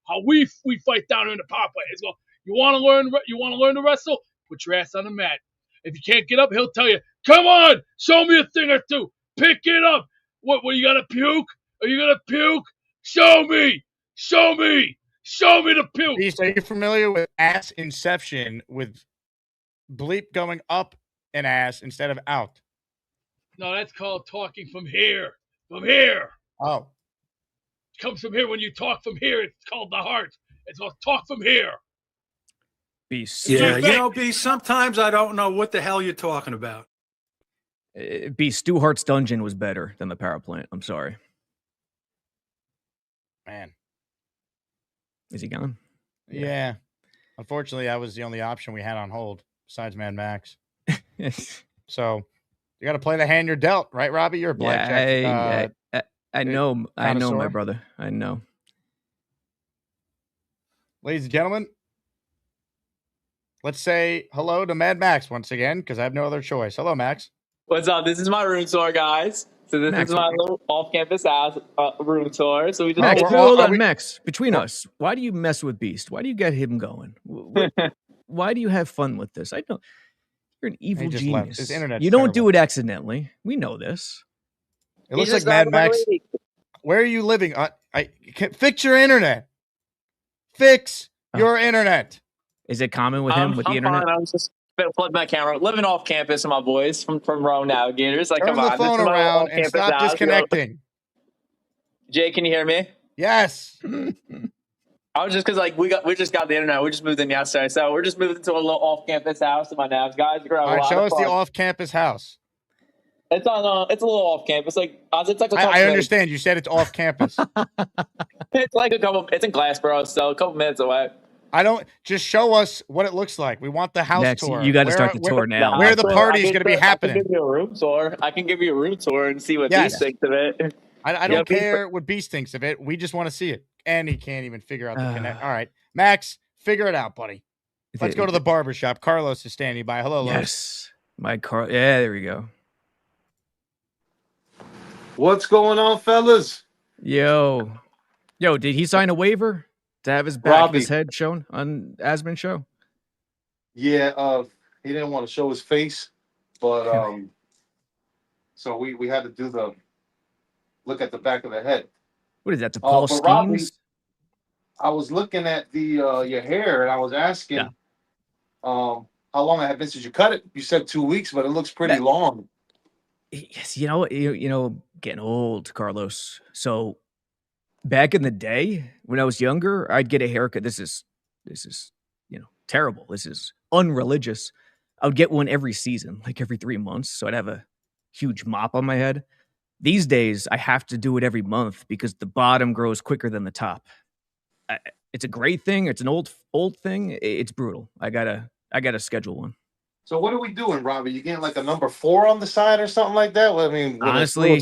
how we fight down here in the power plant. He's going, you want to learn to wrestle? Put your ass on the mat. If you can't get up, he'll tell you, come on, show me a thing or two. Pick it up. What you got to puke? Are you going to puke? Show me the puke. Beast, are you familiar with ass inception with bleep going up an ass instead of out? No, that's called talking from here. From here. Oh. It comes from here. When you talk from here, it's called the heart. It's called talk from here. Beast. Yeah, you know, B, sometimes I don't know what the hell you're talking about. Beast, Stu Hart's dungeon was better than the power plant. I'm sorry. Man. Is he gone? Yeah. Unfortunately, that was the only option we had on hold besides Mad Max. So you got to play the hand you're dealt, right, Robbie? You're a blackjack. I know. I know, my connoisseur. brother. I know. Ladies and gentlemen, let's say hello to Mad Max once again, because I have no other choice. Hello, Max. What's up? This is my room tour, guys. So this Max, is my little off-campus house room tour. So we just Max, we're hold all- on, Max. Between us, why do you mess with Beast? Why do you get him going? Why do you have fun with this? I don't. You're an evil just left. genius. His internet's You don't terrible. do it accidentally. We know this. It looks like Mad Max. Where are you living? Fix your internet. Fix your internet. Is it common with him with the internet? Fine. I was just plugged my camera. Living off campus with my boys from Rome Navigators. Like, Turn come the on, phone this is my around and off-campus stop house. disconnecting. Jay, can you hear me? Yes. I was just because we just got the internet. We just moved in yesterday, so we're just moved into a little off-campus house with my Navs guys. We're All having a right, lot show of us the fun. off-campus house. It's on. It's a little off-campus. It's like I understand. You said it's off-campus. It's like a couple. It's in Glassboro, so a couple minutes away. I don't. Just show us what it looks like. We want the house Next, tour. you got to Where- start the tour now. Where the So party is I going to be can happening. give you a room tour. I can give you a room tour and see what Yes. Beast thinks of it. I don't care what Beast thinks of it. We just want to see it. And he can't even figure out the connect. All right. Max, figure it out, buddy. Let's go to the barber shop. Carlos is standing by. Hello, Lois. Yes. My car. Yeah, there we go. What's going on, fellas? Yo, did he sign a waiver to have his back of his head shown on Asman show? Yeah, he didn't want to show his face, but so we had to do the look at the back of the head. What is that? The Paul but Robbie, Skeens? I was looking at the your hair and I was asking how long it had been since you cut it. You said 2 weeks, but it looks pretty long. Yes, you know, getting old, Carlos. So back in the day when I was younger, I'd get a haircut. This is terrible. This is unreligious. I would get one every season, like every 3 months. So I'd have a huge mop on my head. These days, I have to do it every month because the bottom grows quicker than the top. It's a great thing. It's an old thing. It's brutal. I gotta schedule one. So what are we doing, Robbie? You getting like a number 4 on the side or something like that? Well, I mean, honestly,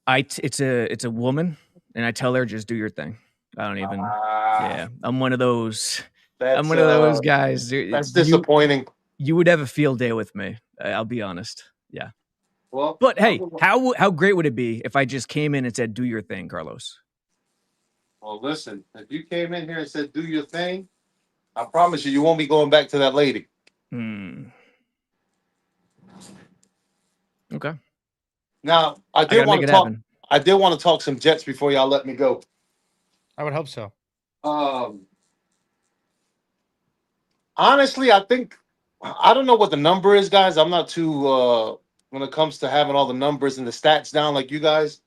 it's a woman, and I tell her just do your thing. I don't even. Yeah, I'm one of those. I'm one of those guys. That's disappointing. You would have a field day with me. I'll be honest. Yeah. Well, but hey, how great would it be if I just came in and said, "Do your thing, Carlos"? Well, listen. If you came in here and said, "Do your thing," I promise you won't be going back to that lady. Okay. Now, I did want to talk. Happen. I did want to talk some Jets before y'all let me go. I would hope so. Honestly, I don't know what the number is, guys. I'm not too when it comes to having all the numbers and the stats down like you guys.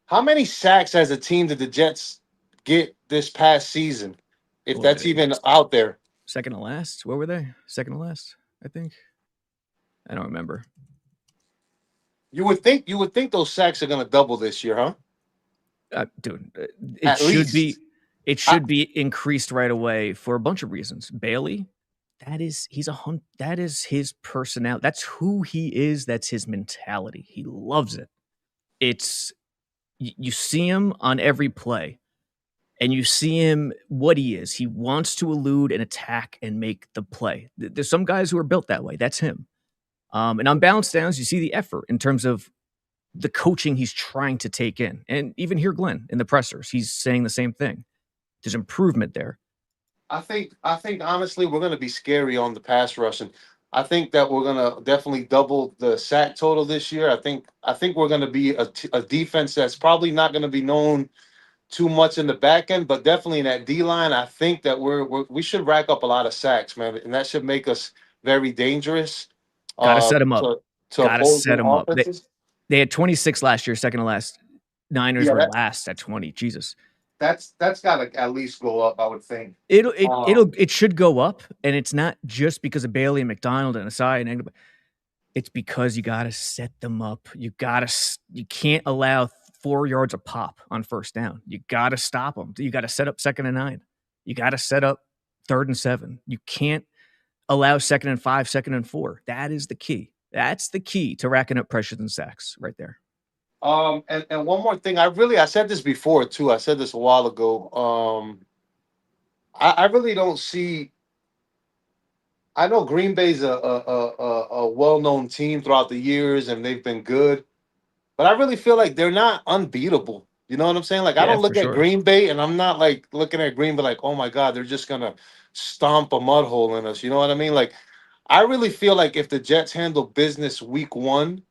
How many sacks as a team did the Jets get this past season? If that's even out there. Second to last. Where were they? Second to last, I think. I don't remember. You would think those sacks are going to double this year, huh? Dude, it should be increased right away for a bunch of reasons. Bailey, that is his personality. That's who he is. That's his mentality. He loves it. You see him on every play, and you see him what he is. He wants to elude and attack and make the play. There's some guys who are built that way. That's him. And on balance downs, you see the effort in terms of the coaching he's trying to take in. And even here, Glenn, in the pressers, he's saying the same thing. There's improvement there. I think honestly, we're going to be scary on the pass rush, and I think that we're going to definitely double the sack total this year. I think we're going to be a defense that's probably not going to be known too much in the back end, but definitely in that D line. I think that we should rack up a lot of sacks, man, and that should make us very dangerous. Got to set them up. To Got to set opposing them up. offenses. They had 26 last year, second to last. Niners were last at 20. Jesus. That's got to at least go up, I would think. It should go up, and it's not just because of Bailey and McDonald and Asai and it's because you got to set them up. You can't allow 4 yards of pop on first down. You got to stop them. You got to set up 2nd and 9. You got to set up 3rd and 7. You can't allow 2nd and 5, 2nd and 4. That is the key. That's the key to racking up pressures and sacks right there. And one more thing. I said this before too. I said this a while ago. I really don't see. I know Green Bay's a well-known team throughout the years, and they've been good. But I really feel like they're not unbeatable. You know what I'm saying? Like, I don't look at Green Bay, and I'm not like looking at Green Bay like, oh my God, they're just gonna stomp a mud hole in us. You know what I mean? Like, I really feel like if the Jets handle business week 1,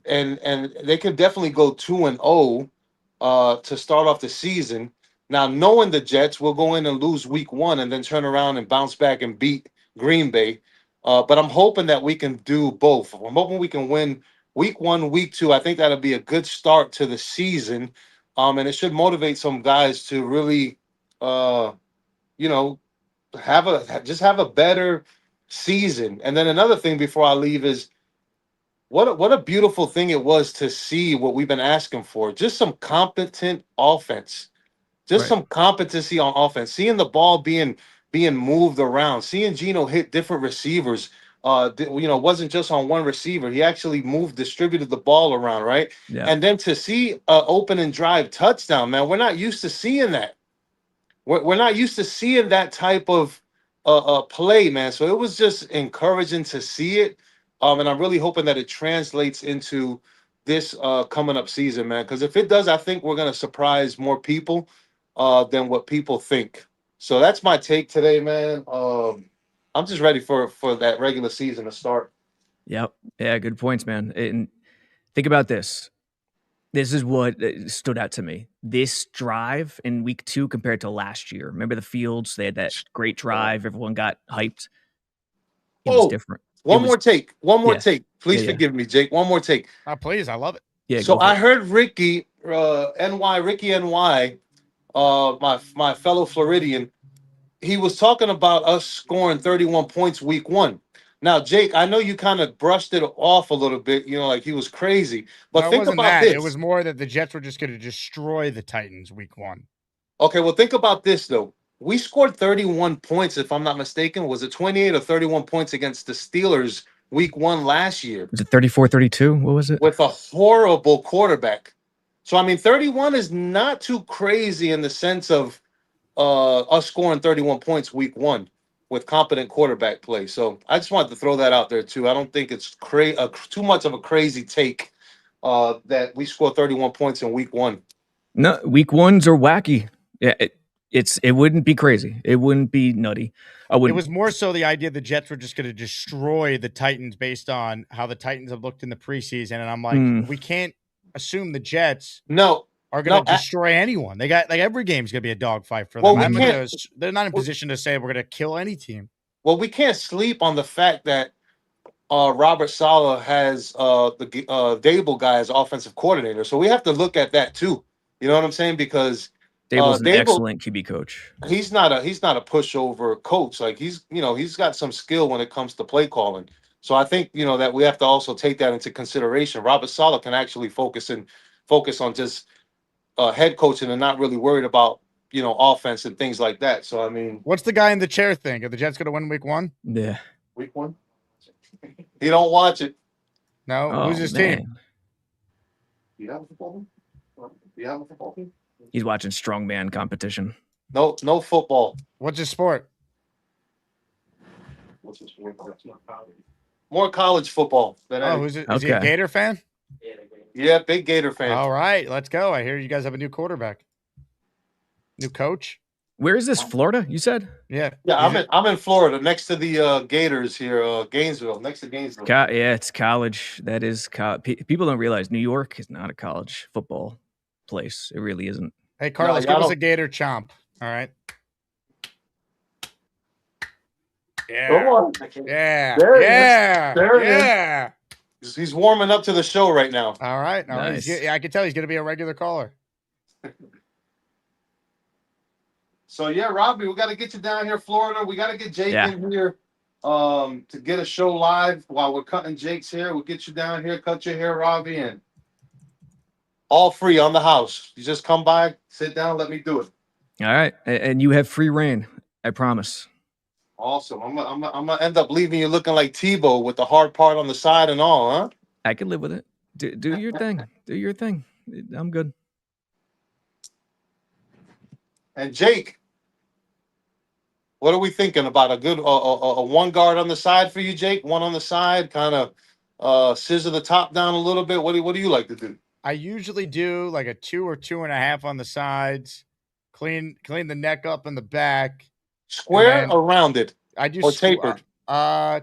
and they could definitely go 2-0 to start off the season. Now, knowing the Jets will go in and lose week 1 and then turn around and bounce back and beat Green Bay. But I'm hoping that we can do both. I'm hoping we can win week 1, week 2. I think that'll be a good start to the season. And it should motivate some guys to really, have a better season. And then another thing before I leave is what a beautiful thing it was to see what we've been asking for. Just some competent offense. Just some competency on offense. Seeing the ball being moved around. Seeing Geno hit different receivers. Wasn't just on one receiver. He actually distributed the ball around, right? Yeah. And then to see open and drive touchdown, man, we're not used to seeing that. We're not used to seeing that type of play, man. So it was just encouraging to see it. And I'm really hoping that it translates into this coming up season, man. Because if it does, I think we're going to surprise more people than what people think. So that's my take today, man. I'm just ready for that regular season to start. Yep. Yeah, good points, man. And think about this. This is what stood out to me. This drive in week 2 compared to last year. Remember the Fields? They had that great drive. Everyone got hyped. It was different. One more take. Please forgive me, Jake. One more take. Oh, please. I love it. Yeah. So I heard Ricky NY, my fellow Floridian, he was talking about us scoring 31 points week 1. Now, Jake, I know you kind of brushed it off a little bit, like he was crazy. But think about this. It was more that the Jets were just going to destroy the Titans week 1. Okay, well, think about this, though. We scored 31 points, if I'm not mistaken. Was it 28 or 31 points against the Steelers week 1 last year? Was it 34-32? What was it? With a horrible quarterback. So, I mean, 31 is not too crazy in the sense of us scoring 31 points week 1 with competent quarterback play. So I just wanted to throw that out there too. I don't think it's too much of a crazy take that we scored 31 points in week 1. No, week 1s are wacky. Yeah, it wouldn't be crazy. It wouldn't be nutty. It was more so the idea the Jets were just going to destroy the Titans based on how the Titans have looked in the preseason. And I'm like, we can't assume the Jets are going to destroy anyone. They got every game's going to be a dogfight for them. They're not in position to say we're going to kill any team. Well, we can't sleep on the fact that Robert Saleh has the Dable guy as offensive coordinator. So we have to look at that too. You know what I'm saying? Because Dable's an excellent QB coach. He's not a pushover coach. Like he's got some skill when it comes to play calling. So I think that we have to also take that into consideration. Robert Saleh can actually focus on just head coaching and not really worried about offense and things like that. So I mean, what's the guy in the chair think? Are the Jets going to win week 1? Yeah, week 1. He don't watch it. No, who's his team? Do you have a football team? He's watching strongman competition. No football. What's his sport? More college football than is he a Gator fan? Yeah, big Gator fan. All right, let's go. I hear you guys have a new quarterback, new coach. Where is this? Florida? You said? Yeah. I'm in Florida, next to the Gators here, Gainesville, next to Gainesville. Yeah, it's college. That is people don't realize New York is not a college football place. It really isn't. Hey, Carlos, give us a Gator chomp. All right. Come Yeah. on. Yeah. There he is. Yeah. There he is. Yeah. He's warming up to the show right now. All right. All right. Nice. I can tell he's going to be a regular caller. So yeah, Robbie, we got to get you down here, Florida. We got to get Jake in here to get a show live while we're cutting Jake's hair. We'll get you down here, cut your hair, Robbie, and all free on the house. You just come by, sit down, let me do it. All right. And you have free reign. I promise. Awesome. I'm gonna end up leaving you looking like Tebow with the hard part on the side and all, huh? I can live with it. Do your thing. Do your thing. I'm good. And Jake, what are we thinking about? A good a one guard on the side for you, Jake? One on the side, kind of scissor the top down a little bit. What do you like to do? I usually do like a 2 or 2.5 on the sides, clean the neck up in the back. Square or rounded? I do tapered.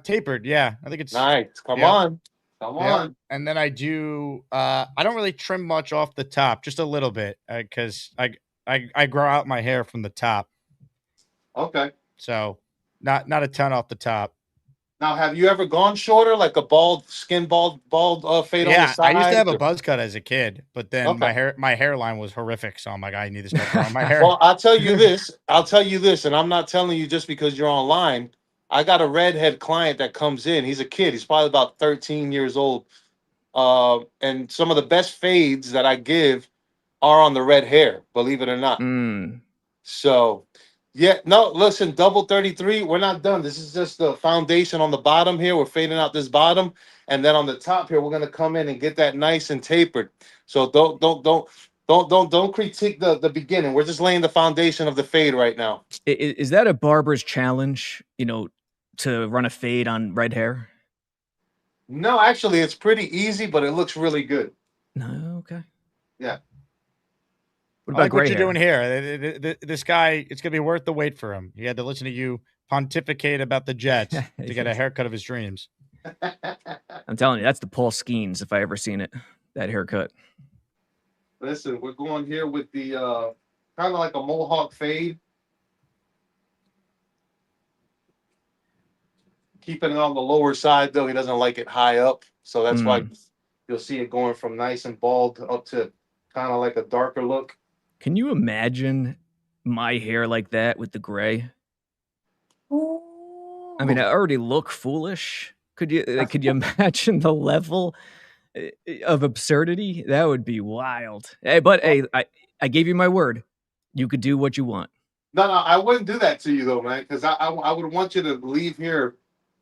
Tapered, yeah. I think it's nice. Come on. And then I do. I don't really trim much off the top, just a little bit, because I grow out my hair from the top. Okay. So not a ton off the top. Now, have you ever gone shorter, like a bald fade on the side? I used to have a buzz cut as a kid, but then my hairline was horrific. So I'm like, I need to start growing my hair. Well, I'll tell you this, and I'm not telling you just because you're online. I got a redhead client that comes in. He's a kid. He's probably about 13 years old. And some of the best fades that I give are on the red hair, believe it or not. So, yeah, no, listen, double 33, we're not done. This is just the foundation on the bottom here. We're fading out this bottom. And then on the top here, we're going to come in and get that nice and tapered. So don't critique the beginning. We're just laying the foundation of the fade right now. Is that a barber's challenge, to run a fade on red hair? No, actually, it's pretty easy, but it looks really good. No, okay. Yeah. What about what you're doing here? This guy, it's going to be worth the wait for him. He had to listen to you pontificate about the Jets to get a haircut of his dreams. I'm telling you, that's the Paul Skeens if I ever seen it, that haircut. Listen, we're going here with the kind of like a mohawk fade. Keeping it on the lower side, though. He doesn't like it high up. So that's why you'll see it going from nice and bald up to kind of like a darker look. Can you imagine my hair like that with the gray? I mean, I already look foolish. Could you imagine the level of absurdity? That would be wild. Hey, but I gave you my word. You could do what you want. No, I wouldn't do that to you, though, man, because I would want you to leave here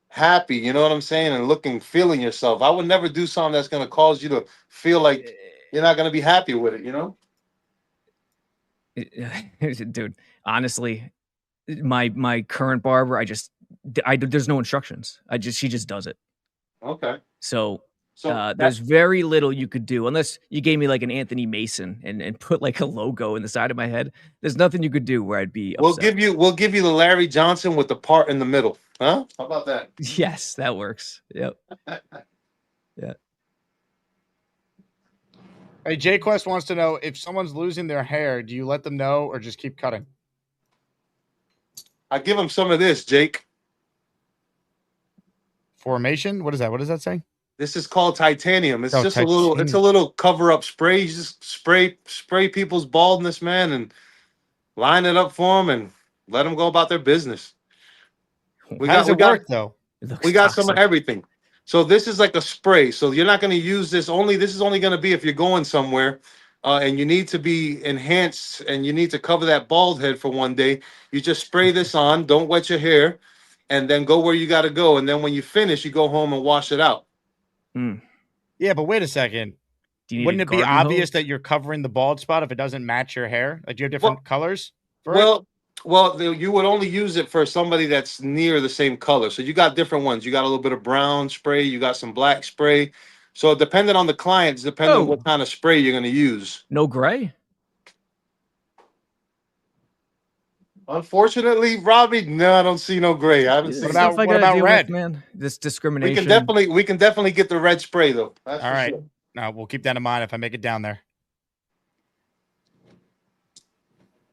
happy, you know what I'm saying, and feeling yourself. I would never do something that's going to cause you to feel like you're not going to be happy with it, Dude, honestly, my current barber, there's no instructions. She just does it. Okay. So there's very little you could do unless you gave me like an Anthony Mason and put like a logo in the side of my head. There's nothing you could do where I'd be upset. We'll give you the Larry Johnson with the part in the middle. Huh? How about that? Yes, that works. Yep. Yeah. Hey, Jay Quest wants to know if someone's losing their hair, do you let them know or just keep cutting? I give them some of this, Jake. Formation? What is that? What does that say? This is called titanium. It's just titanium. It's a little cover-up spray. You just spray people's baldness, man, and line it up for them and let them go about their business. How does it work, though? We got some of everything. So this is like a spray. So you're not going to use this this is only going to be if you're going somewhere and you need to be enhanced and you need to cover that bald head for one day. You just spray this on, don't wet your hair, and then go where you got to go. And then when you finish, you go home and wash it out. Yeah, but wait a second. Wouldn't it be obvious that you're covering the bald spot if it doesn't match your hair? Like, do you have different colors for it? Well, you would only use it for somebody that's near the same color. So you got different ones. You got a little bit of brown spray. You got some black spray. So depending on the clients, depending on what kind of spray you're going to use. No gray? Unfortunately, Robbie, no, I don't see no gray. I haven't seen. What about red? Man, this discrimination. We can definitely get the red spray though. That's all right. Sure. No, we'll keep that in mind if I make it down there.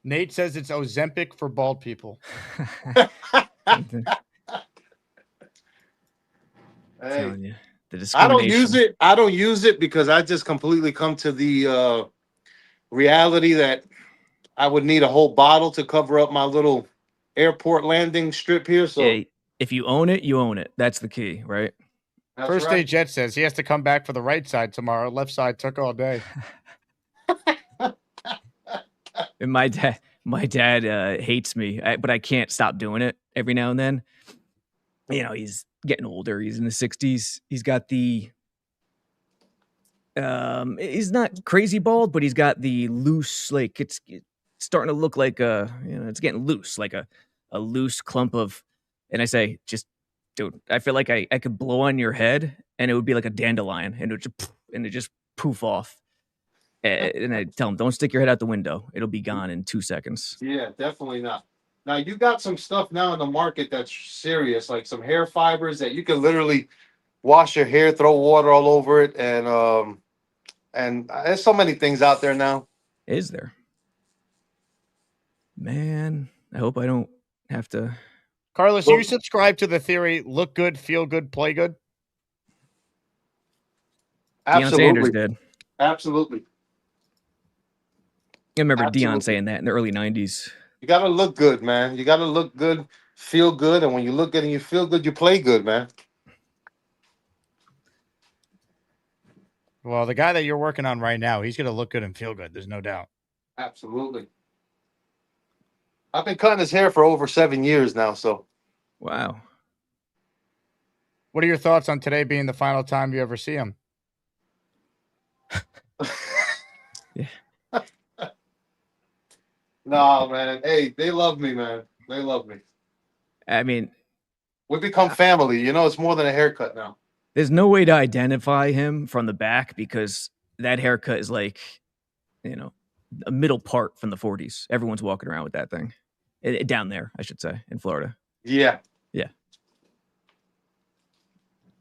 Nate says it's Ozempic for bald people. telling you, the I don't discrimination. use it. I don't use it because I just completely come to the reality that I would need a whole bottle to cover up my little airport landing strip here. So Yeah, if you own it, you own it. That's the key, right? that's First right. day Jet says he has to come back for the right side tomorrow. Left side took all day. And my dad hates me, but I can't stop doing it every now and then. You know, he's getting older. He's in the 60s. He's got the he's not crazy bald, but he's got the loose, like it's starting to look like it's getting loose, like a loose clump of, and I say, just dude, I feel like I could blow on your head and it would be like a dandelion and it just poof off. And I tell him, don't stick your head out the window. It'll be gone in 2 seconds. Yeah, definitely not. Now you got some stuff now in the market that's serious, like some hair fibers that you can literally wash your hair, throw water all over it, and there's so many things out there now. Is there? Man, I hope I don't have to. Carlos, you subscribe to the theory, look good, feel good, play good? Deion Sanders did. Absolutely. I remember Deion saying that in the early 90s. You got to look good, man. You got to look good, feel good. And when you look good and you feel good, you play good, man. Well, the guy that you're working on right now, he's going to look good and feel good. There's no doubt. Absolutely. I've been cutting his hair for over 7 years now, so. Wow. What are your thoughts on today being the final time you ever see him? Yeah. No, man. Hey, they love me, man. They love me. I mean, we become family. You know, it's more than a haircut now. There's no way to identify him from the back because that haircut is like, a middle part from the 40s. Everyone's walking around with that thing. Down there, I should say, in Florida. Yeah. Yeah.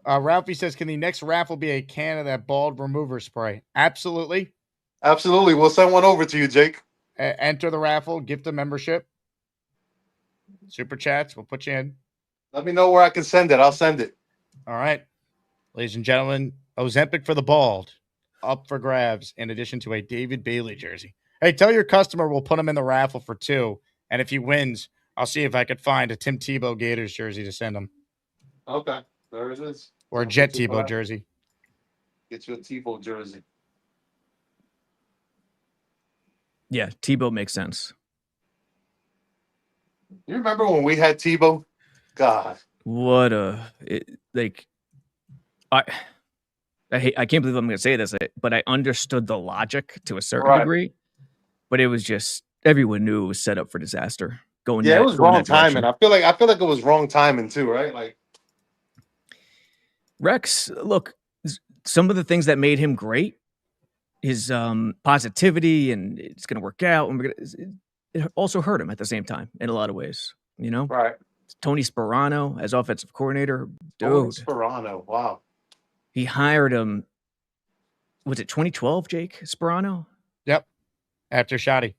Ralphie says, can the next raffle be a can of that bald remover spray? Absolutely. Absolutely. We'll send one over to you, Jake. Enter the raffle, gift a membership. Super chats, we'll put you in. Let me know where I can send it. I'll send it. All right. Ladies and gentlemen, Ozempic for the bald up for grabs in addition to a David Bailey jersey. Hey, tell your customer we'll put him in the raffle for 2. And if he wins, I'll see if I could find a Tim Tebow Gators jersey to send him. Okay. There it is. Or a Jet Tebow jersey. Get you a Tebow jersey. Yeah, Tebow makes sense. You remember when we had Tebow? God. What I can't believe I'm going to say this, but I understood the logic to a certain degree. But it was just everyone knew it was set up for disaster. It was wrong timing. I feel like it was wrong timing too, right? Like Rex, look, some of the things that made him great, his positivity and it's going to work out, and it also hurt him at the same time in a lot of ways. Right. Tony Sperano as offensive coordinator, dude. Tony Sperano, wow. He hired him. Was it 2012, Jake Sperano? Yep. After Shoddy.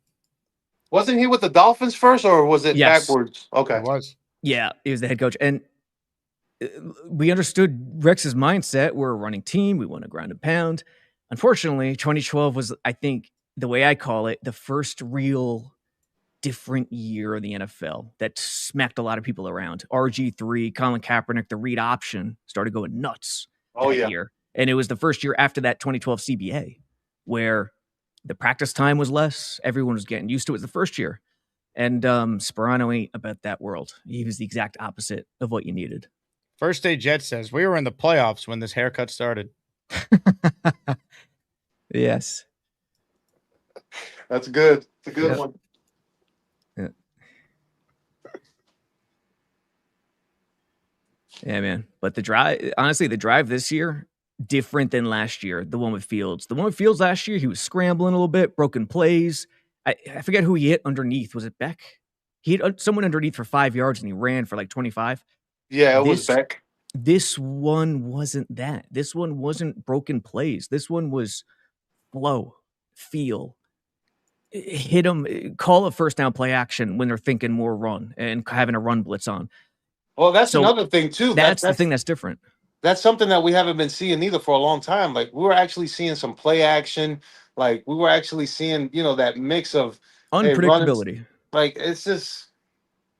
Wasn't he with the Dolphins first, or was it backwards? Okay. It was. Yeah, he was the head coach. And we understood Rex's mindset. We're a running team. We want to ground and pound. Unfortunately, 2012 was, I think, the way I call it, the first real different year of the NFL that smacked a lot of people around. RG3, Colin Kaepernick, the read option started going nuts that year. And it was the first year after that 2012 CBA where the practice time was less. Everyone was getting used to it. It was the first year. And Sperano ain't about that world. He was the exact opposite of what you needed. First Day Jet says, we were in the playoffs when this haircut started. Yes. That's good. It's a good one. Yeah. Yeah, man. But the drive this year, different than last year. The one with Fields. The one with Fields last year, he was scrambling a little bit, broken plays. I forget who he hit underneath. Was it Beck? He hit someone underneath for 5 yards and he ran for like 25. Yeah, it was Beck. This one wasn't that. This one wasn't broken plays. This one was flow, feel. Hit them, call a first down play action when they're thinking more run and having a run blitz on. Well, that's another thing too. That's the thing that's different. that's something that we haven't been seeing either for a long time. Like we were actually seeing some play action. Like we were actually seeing, that mix of running. Unpredictability. Like it's just,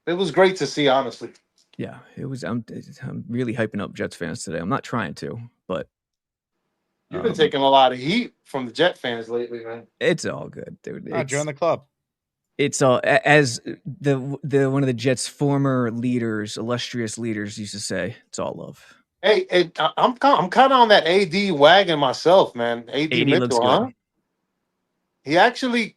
it was great to see, honestly. Yeah, it was. I'm really hyping up Jets fans today. I'm not trying to, but You've been taking a lot of heat from the Jet fans lately, man. it's all good, dude. Join the club. It's all as the one of the Jets' former leaders, illustrious leaders, used to say. It's all love. Hey, I'm kind of on that AD wagon myself, man. AD looks Mitchell, good. huh? He actually,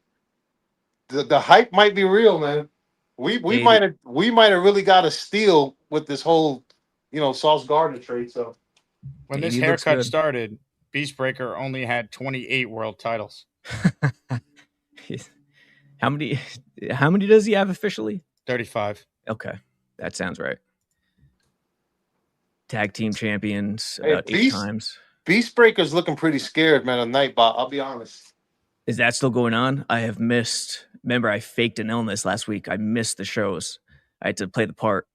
the hype might be real, man. We might have really got a steal with this whole, Sauce Gardner trade. So when this haircut started, Beastbreaker only had 28 world titles. How many does he have officially? 35. Okay, that sounds right. Tag team champions about 8 times. Beastbreaker's looking pretty scared, man, on Nightbot. I'll be honest. Is that still going on? I have missed. Remember, I faked an illness last week. I missed the shows. I had to play the part.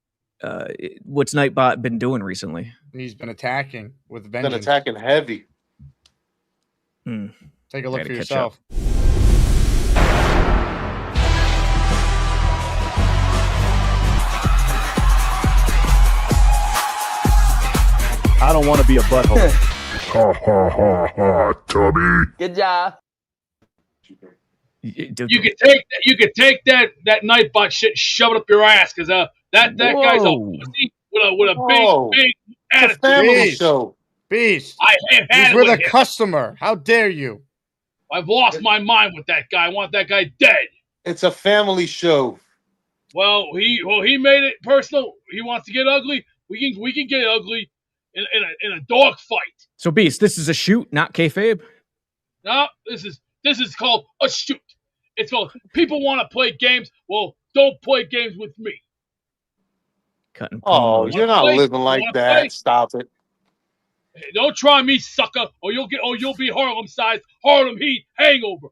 What's Nightbot been doing recently? He's been attacking with vengeance. Been attacking heavy. Take a look for yourself. I don't want to be a butthole. Ha ha ha ha, Tubby. Good job. You could take that Nightbot shit, shove it up your ass, because that guy's a pussy with a big attitude. Family show. Beast. I have had He's it with a him. customer. How dare you? I've lost my mind with that guy. I want that guy dead. It's a family show. Well, he made it personal. He wants to get ugly. We can get ugly in a dog fight. So, Beast, this is a shoot, not kayfabe? No, this is called a shoot. It's called people want to play games. Well, don't play games with me. Oh, you're not living like that. Play? Stop it. Hey, don't try me, sucker, or you'll be Harlem-sized, Harlem Heat hangover.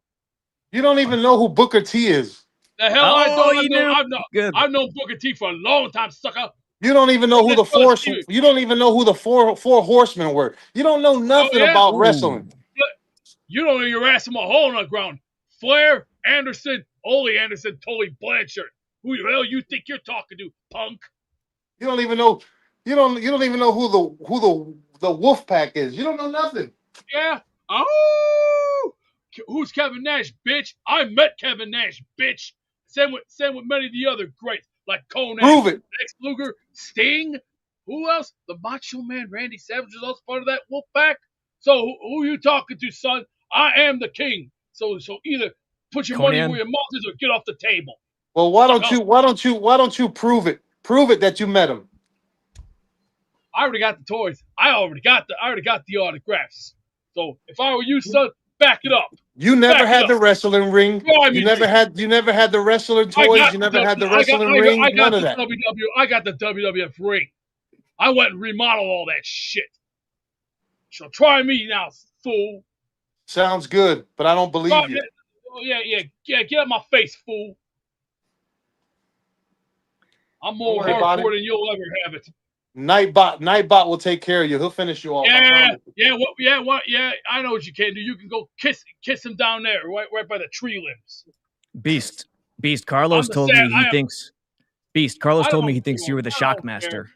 You don't even know who Booker T is. The hell I don't. I've known Booker T for a long time, sucker. You don't even know who the four. You don't even know who the four horsemen were. You don't know nothing about wrestling. You don't know your ass in a hole in the ground. Flair, Anderson, Ole Anderson, Tully Blanchard. Who the hell you think you're talking to, punk? You don't even know. You don't even know who the Wolf Pack is. You don't know nothing. Yeah. Oh, who's Kevin Nash, bitch? I met Kevin Nash, bitch. Same with many of the other greats like Conan, Prove it. Lex Luger, Sting. Who else? The Macho Man, Randy Savage is also part of that Wolf Pack. So who are you talking to, son? I am the king. So either put your money where your mouth is or get off the table. Well, why don't you prove it? Prove it that you met him. I already got the toys. I already got the autographs. So if I were you, son, back it up. You never had the wrestling ring. You never had the wrestling toys. You never had the wrestling ring. None of that. I got the WWF ring. I went and remodeled all that shit. So try me now, fool. Sounds good, but I don't believe you. Oh, yeah. Get out my face, fool. I'm more hardcore than you'll ever have it. Nightbot will take care of you. He'll finish you off. Yeah. I know what you can do. You can go kiss him down there, right by the tree limbs. Beast. Carlos told me he thinks. Beast. Carlos told me he thinks you were the Shockmaster.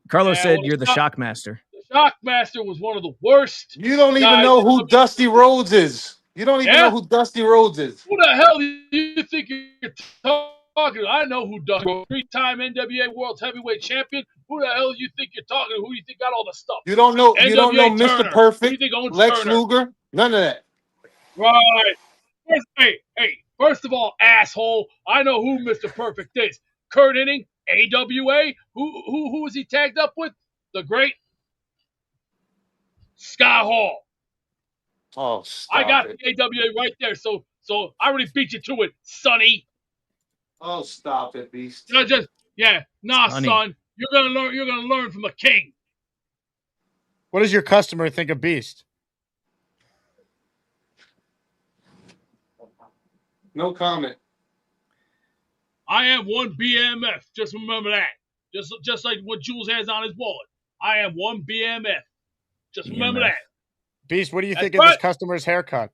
Carlos said you're the Shockmaster. The Shockmaster was one of the worst. You don't even know who Dusty Rhodes is. You don't even know who Dusty Rhodes is. Who the hell do you think you're talking to? I know who Dusty Rhodes, 3-time NWA World Heavyweight Champion. Who the hell do you think you're talking to? Who do you think got all the stuff? You don't know. NWA You don't know Turner. Mr. Perfect, Lex Turner? Luger. None of that. Right. First of all, asshole, I know who Mr. Perfect is. Kurt Hennig, AWA. Who was he tagged up with? The great Scott Hall. Oh, stop I got it. the AWA right there. So I already beat you to it, Sonny. Oh, stop it, Beast. Sonny. Son. You're gonna learn from a king. What does your customer think of Beast? No comment. I am one BMF. Just remember that. Just like what Jules has on his wallet. I am one BMF. Just remember BMF. that. Beast, what do you That's think of this customer's haircut?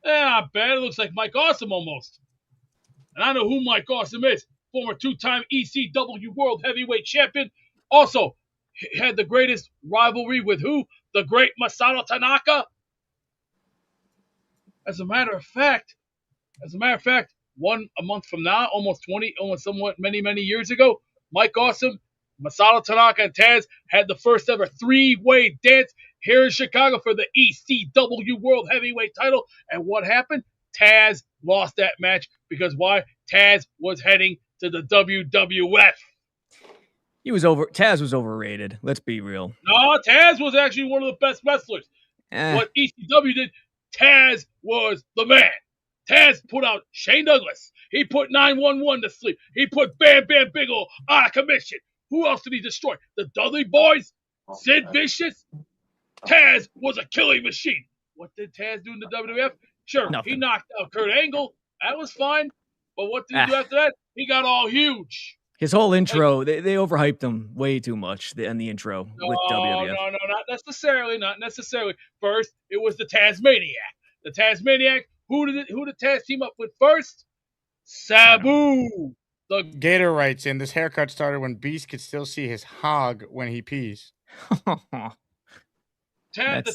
Not bad. It looks like Mike Awesome almost. And I know who Mike Awesome is. Former two-time ECW World Heavyweight Champion. Also, had the greatest rivalry with who? The great Masato Tanaka. As a matter of fact, a month from now, almost many years ago, Mike Awesome, Masato Tanaka, and Taz had the first ever three-way dance here in Chicago for the ECW World Heavyweight title. And what happened? Taz lost that match because why? Taz was heading to the WWF. Taz was overrated. Let's be real. No, Taz was actually one of the best wrestlers. What ECW did, Taz was the man. Taz put out Shane Douglas. He put 911 to sleep. He put Bam Bam Bigelow out of commission. Who else did he destroy? The Dudley Boys? Sid Vicious? Taz was a killing machine. What did Taz do in the WWF? Sure, Nothing. He knocked out Kurt Angle. That was fine. But what did he do after that? He got all huge. His whole intro, they overhyped him way too much in the intro with WWF. No, not necessarily. First, it was the Tasmaniac. The Tasmaniac, who did Taz team up with first? Sabu. The Gator writes in, this haircut started when Beast could still see his hog when he pees. The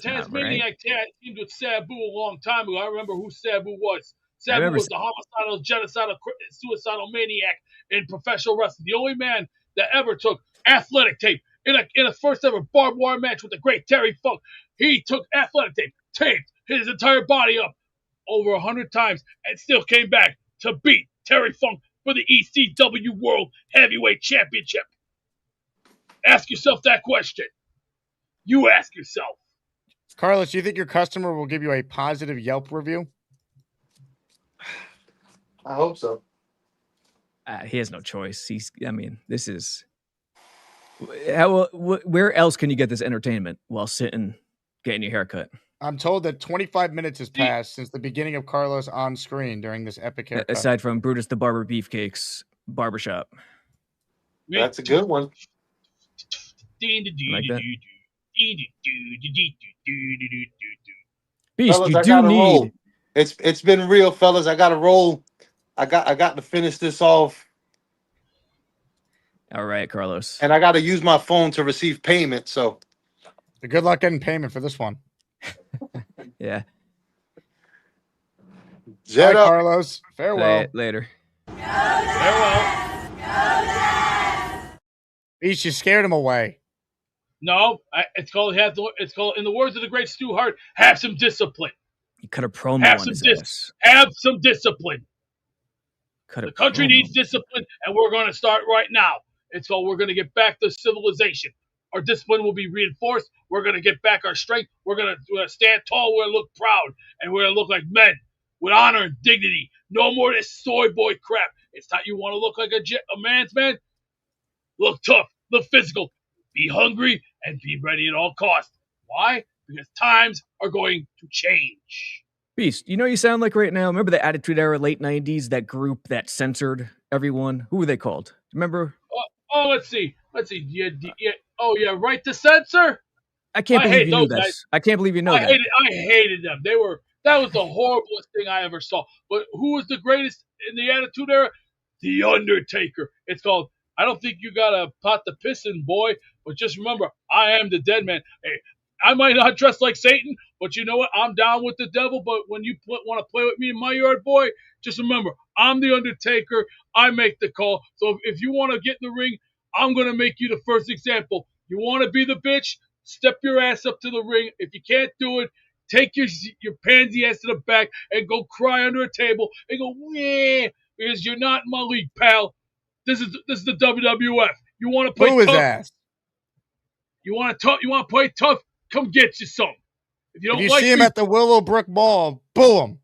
Tasmaniac teamed with Sabu a long time ago. I remember who Sabu was. Sabu was the homicidal, genocidal, suicidal maniac in professional wrestling. The only man that ever took athletic tape in a first ever barbed wire match with the great Terry Funk. He took athletic tape, taped his entire body up over 100 times, and still came back to beat Terry Funk for the ECW World Heavyweight Championship. Ask yourself that question. You ask yourself. Carlos, do you think your customer will give you a positive Yelp review? I hope so. He has no choice. This is where else can you get this entertainment while sitting getting your haircut? I'm told that 25 minutes has passed since the beginning of Carlos on screen during this epic haircut. Aside from Brutus the Barber Beefcake's barbershop. That's a good one. Like that? Beast, Fellas, you I do gotta need. roll. It's been real, fellas. I gotta roll. I got to finish this off. All right, Carlos. And I got to use my phone to receive payment. So good luck getting payment for this one. Yeah. Jet up, Carlos. Farewell. Later. Farewell. Beast, you scared him away. No, it's called in the words of the great Stu Hart, have some discipline. You cut a promo Have on some his ass. Have some discipline. Cut a The country promo. needs discipline, and we're going to start right now. And so we're going to get back to civilization. Our discipline will be reinforced. We're going to get back our strength. We're going to stand tall. We're going to look proud, and we're going to look like men with honor and dignity. No more of this soy boy crap. It's time you want to look like a man's man. Look tough. Look physical. Be hungry and be ready at all costs. Why? Because times are going to change. Beast, you know what you sound like right now? Remember the Attitude Era late 90s, that group that censored everyone? Who were they called? Remember? Let's see. Yeah. Oh, yeah. Right to censor? I can't believe you knew guys. this. I can't believe you know that. I hated them. That was the horriblest thing I ever saw. But who was the greatest in the Attitude Era? The Undertaker. It's called, I don't think you got a pot to piss in, boy. But just remember, I am the dead man. Hey, I might not dress like Satan, but you know what? I'm down with the devil. But when you want to play with me in my yard, boy, just remember, I'm the Undertaker. I make the call. So if you want to get in the ring, I'm going to make you the first example. You want to be the bitch? Step your ass up to the ring. If you can't do it, take your pansy ass to the back and go cry under a table and go, yeah, because you're not in my league, pal. This is the WWF. You want to play Who is tough? that? You want to play tough? Come get you some. If you don't like see him at the Willowbrook Mall, boo him.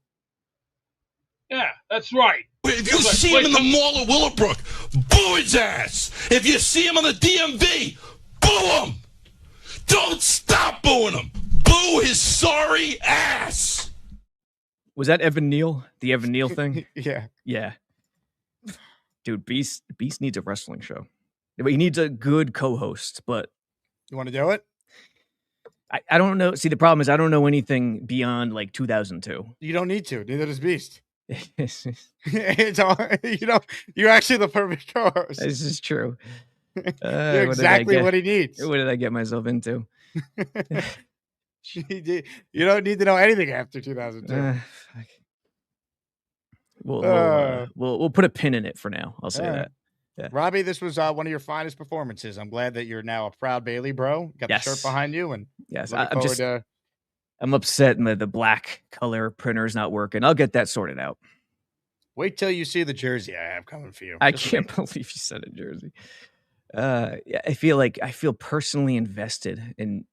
Yeah, that's right. If you see him in the mall of Willowbrook, boo his ass. If you see him on the DMV, boo him. Don't stop booing him. Boo his sorry ass. Was that Evan Neal? The Evan Neal thing? Yeah. Yeah. Dude, Beast needs a wrestling show. He needs a good co-host, but You want to do it? I don't know. See, the problem is I don't know anything beyond like 2002. You don't need to. Neither does Beast. It's all, you're actually the perfect co-host. This is true. You're exactly what he needs. What did I get myself into? You don't need to know anything after 2002. We'll put a pin in it for now. I'll say that. Yeah. Robby, this was one of your finest performances. I'm glad that you're now a proud Bailey bro. Got the shirt behind you, and yes, I'm upset the black color printer's not working. I'll get that sorted out. Wait till you see the jersey I have coming for you. I can't believe you said a jersey. I feel personally invested in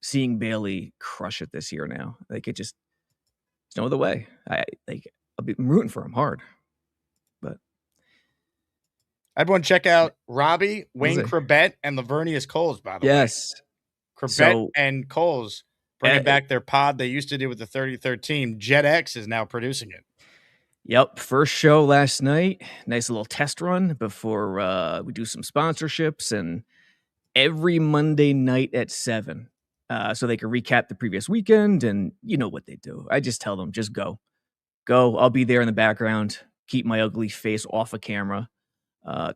seeing Bailey crush it this year now. Like there's no other way. I'll be rooting for him hard. But everyone check out Robby, Wayne Crabette, and Lavernius Coles, by the way. Yes. Crabette and Coles bringing back their pod they used to do with the 33rd team. Jet X is now producing it. Yep. First show last night. Nice little test run before we do some sponsorships, and every Monday night at 7. So they can recap the previous weekend, and you know what they do. I just tell them, just go. I'll be there in the background, keep my ugly face off of camera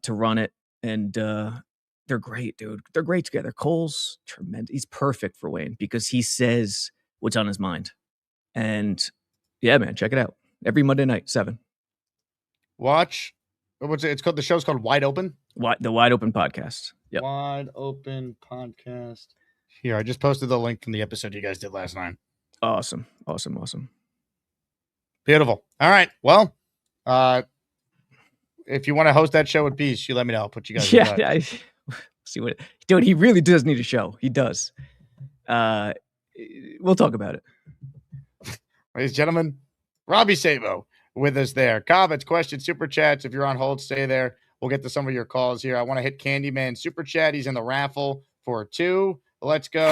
to run it. And they're great, dude. They're great together. Cole's tremendous. He's perfect for Wayne because he says what's on his mind. And yeah, man, check it out. Every Monday night, 7. Watch. It's called. The show's called Wide Open. The Wide Open Podcast. Yep. Wide Open Podcast. Here, I just posted the link from the episode you guys did last night. Awesome. Beautiful. All right. Well, if you want to host that show with Beast, you let me know. I'll put you guys in touch. See what, dude, he really does need a show. He does. We'll talk about it. Ladies and gentlemen, Robby Sabo with us there. Comments, questions, super chats. If you're on hold, stay there. We'll get to some of your calls here. I want to hit Candyman super chat. He's in the raffle for 2. Let's go.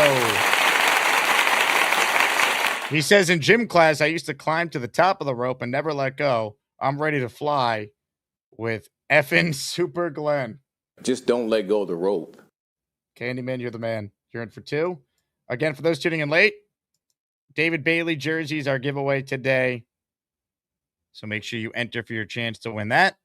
He says, in gym class, I used to climb to the top of the rope and never let go. I'm ready to fly with effing Super Glenn. Just don't let go of the rope. Candyman, you're the man. You're in for 2. Again, for those tuning in late, David Bailey jerseys are giveaway today. So make sure you enter for your chance to win that.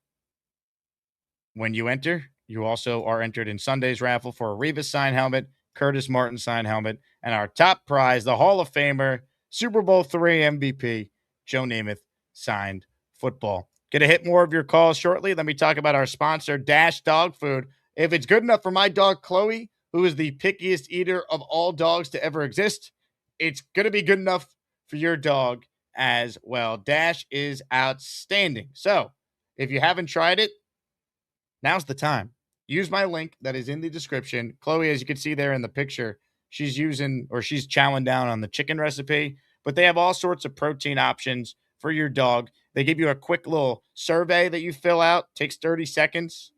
When you enter, you also are entered in Sunday's raffle for a Revis sign helmet, Curtis Martin sign helmet, and our top prize, the Hall of Famer, Super Bowl III MVP, Joe Namath signed football. Going to hit more of your calls shortly. Let me talk about our sponsor, Dash Dog Food. If it's good enough for my dog, Chloe, who is the pickiest eater of all dogs to ever exist, it's going to be good enough for your dog as well. Dash is outstanding. So if you haven't tried it, now's the time. Use my link that is in the description. Chloe, as you can see there in the picture, she's chowing down on the chicken recipe, but they have all sorts of protein options for your dog. They give you a quick little survey that you fill out. Takes 30 seconds.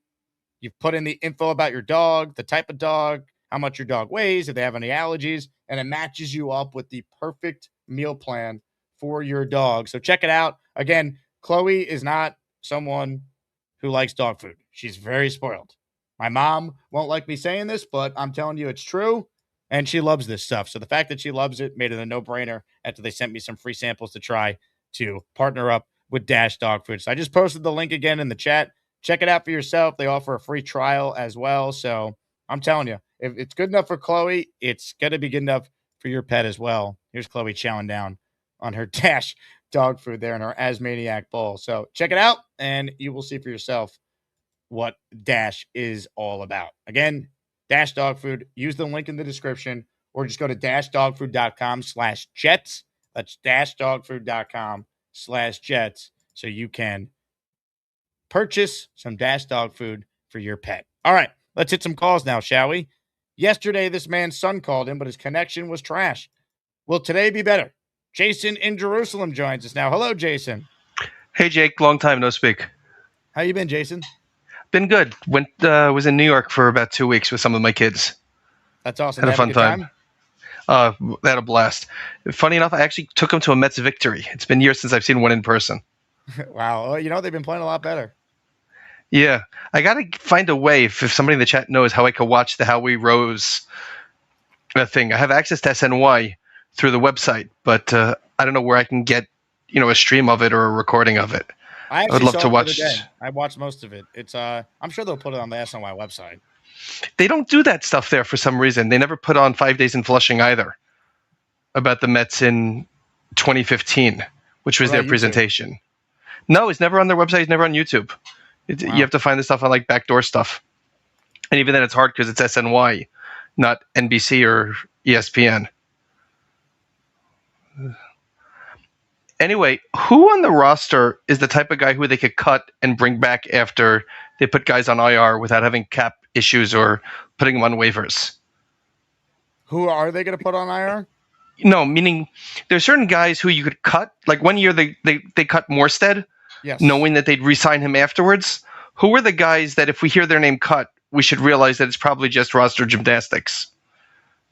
You put in the info about your dog, the type of dog, how much your dog weighs, if they have any allergies, and it matches you up with the perfect meal plan for your dog. So check it out. Again, Chloe is not someone who likes dog food. She's very spoiled. My mom won't like me saying this, but I'm telling you it's true, and she loves this stuff. So the fact that she loves it made it a no-brainer after they sent me some free samples to try to partner up with Dash Dog Food. So I just posted the link again in the chat. Check it out for yourself. They offer a free trial as well. So I'm telling you, if it's good enough for Chloe, it's going to be good enough for your pet as well. Here's Chloe chowing down on her Dash Dog Food there in her Asmaniac bowl. So check it out, and you will see for yourself what Dash is all about. Again, Dash Dog Food. Use the link in the description, or just go to dashdogfood.com/jets. That's dashdogfood.com/jets, so you can purchase some Dash Dog Food for your pet. All right, let's hit some calls now, shall we? Yesterday, this man's son called him, but his connection was trash. Will today be better? Jason in Jerusalem joins us now. Hello, Jason. Hey, Jake. Long time no speak. How you been, Jason? Been good. Was in New York for about 2 weeks with some of my kids. That's awesome. Had a fun time. They had a blast. Funny enough, I actually took them to a Mets victory. It's been years since I've seen one in person. Wow. Well, they've been playing a lot better. Yeah. I got to find a way, if somebody in the chat knows how I could watch the How We Rose thing. I have access to SNY through the website, but I don't know where I can get a stream of it or a recording of it. I would actually love saw to it the other watch. day. I watched most of it. It's I'm sure they'll put it on the SNY website. They don't do that stuff there for some reason. They never put on 5 Days in Flushing either about the Mets in 2015, which was What their about YouTube? presentation. No, it's never on their website. It's never on YouTube. Wow. You have to find the stuff on like backdoor stuff. And even then it's hard because it's SNY, not NBC or ESPN. Anyway, who on the roster is the type of guy who they could cut and bring back after they put guys on IR without having cap issues or putting them on waivers? Who are they going to put on IR? No, meaning there's certain guys who you could cut. Like 1 year they cut Morstead, Yes. knowing that they'd re-sign him afterwards. Who are the guys that if we hear their name cut, we should realize that it's probably just roster gymnastics?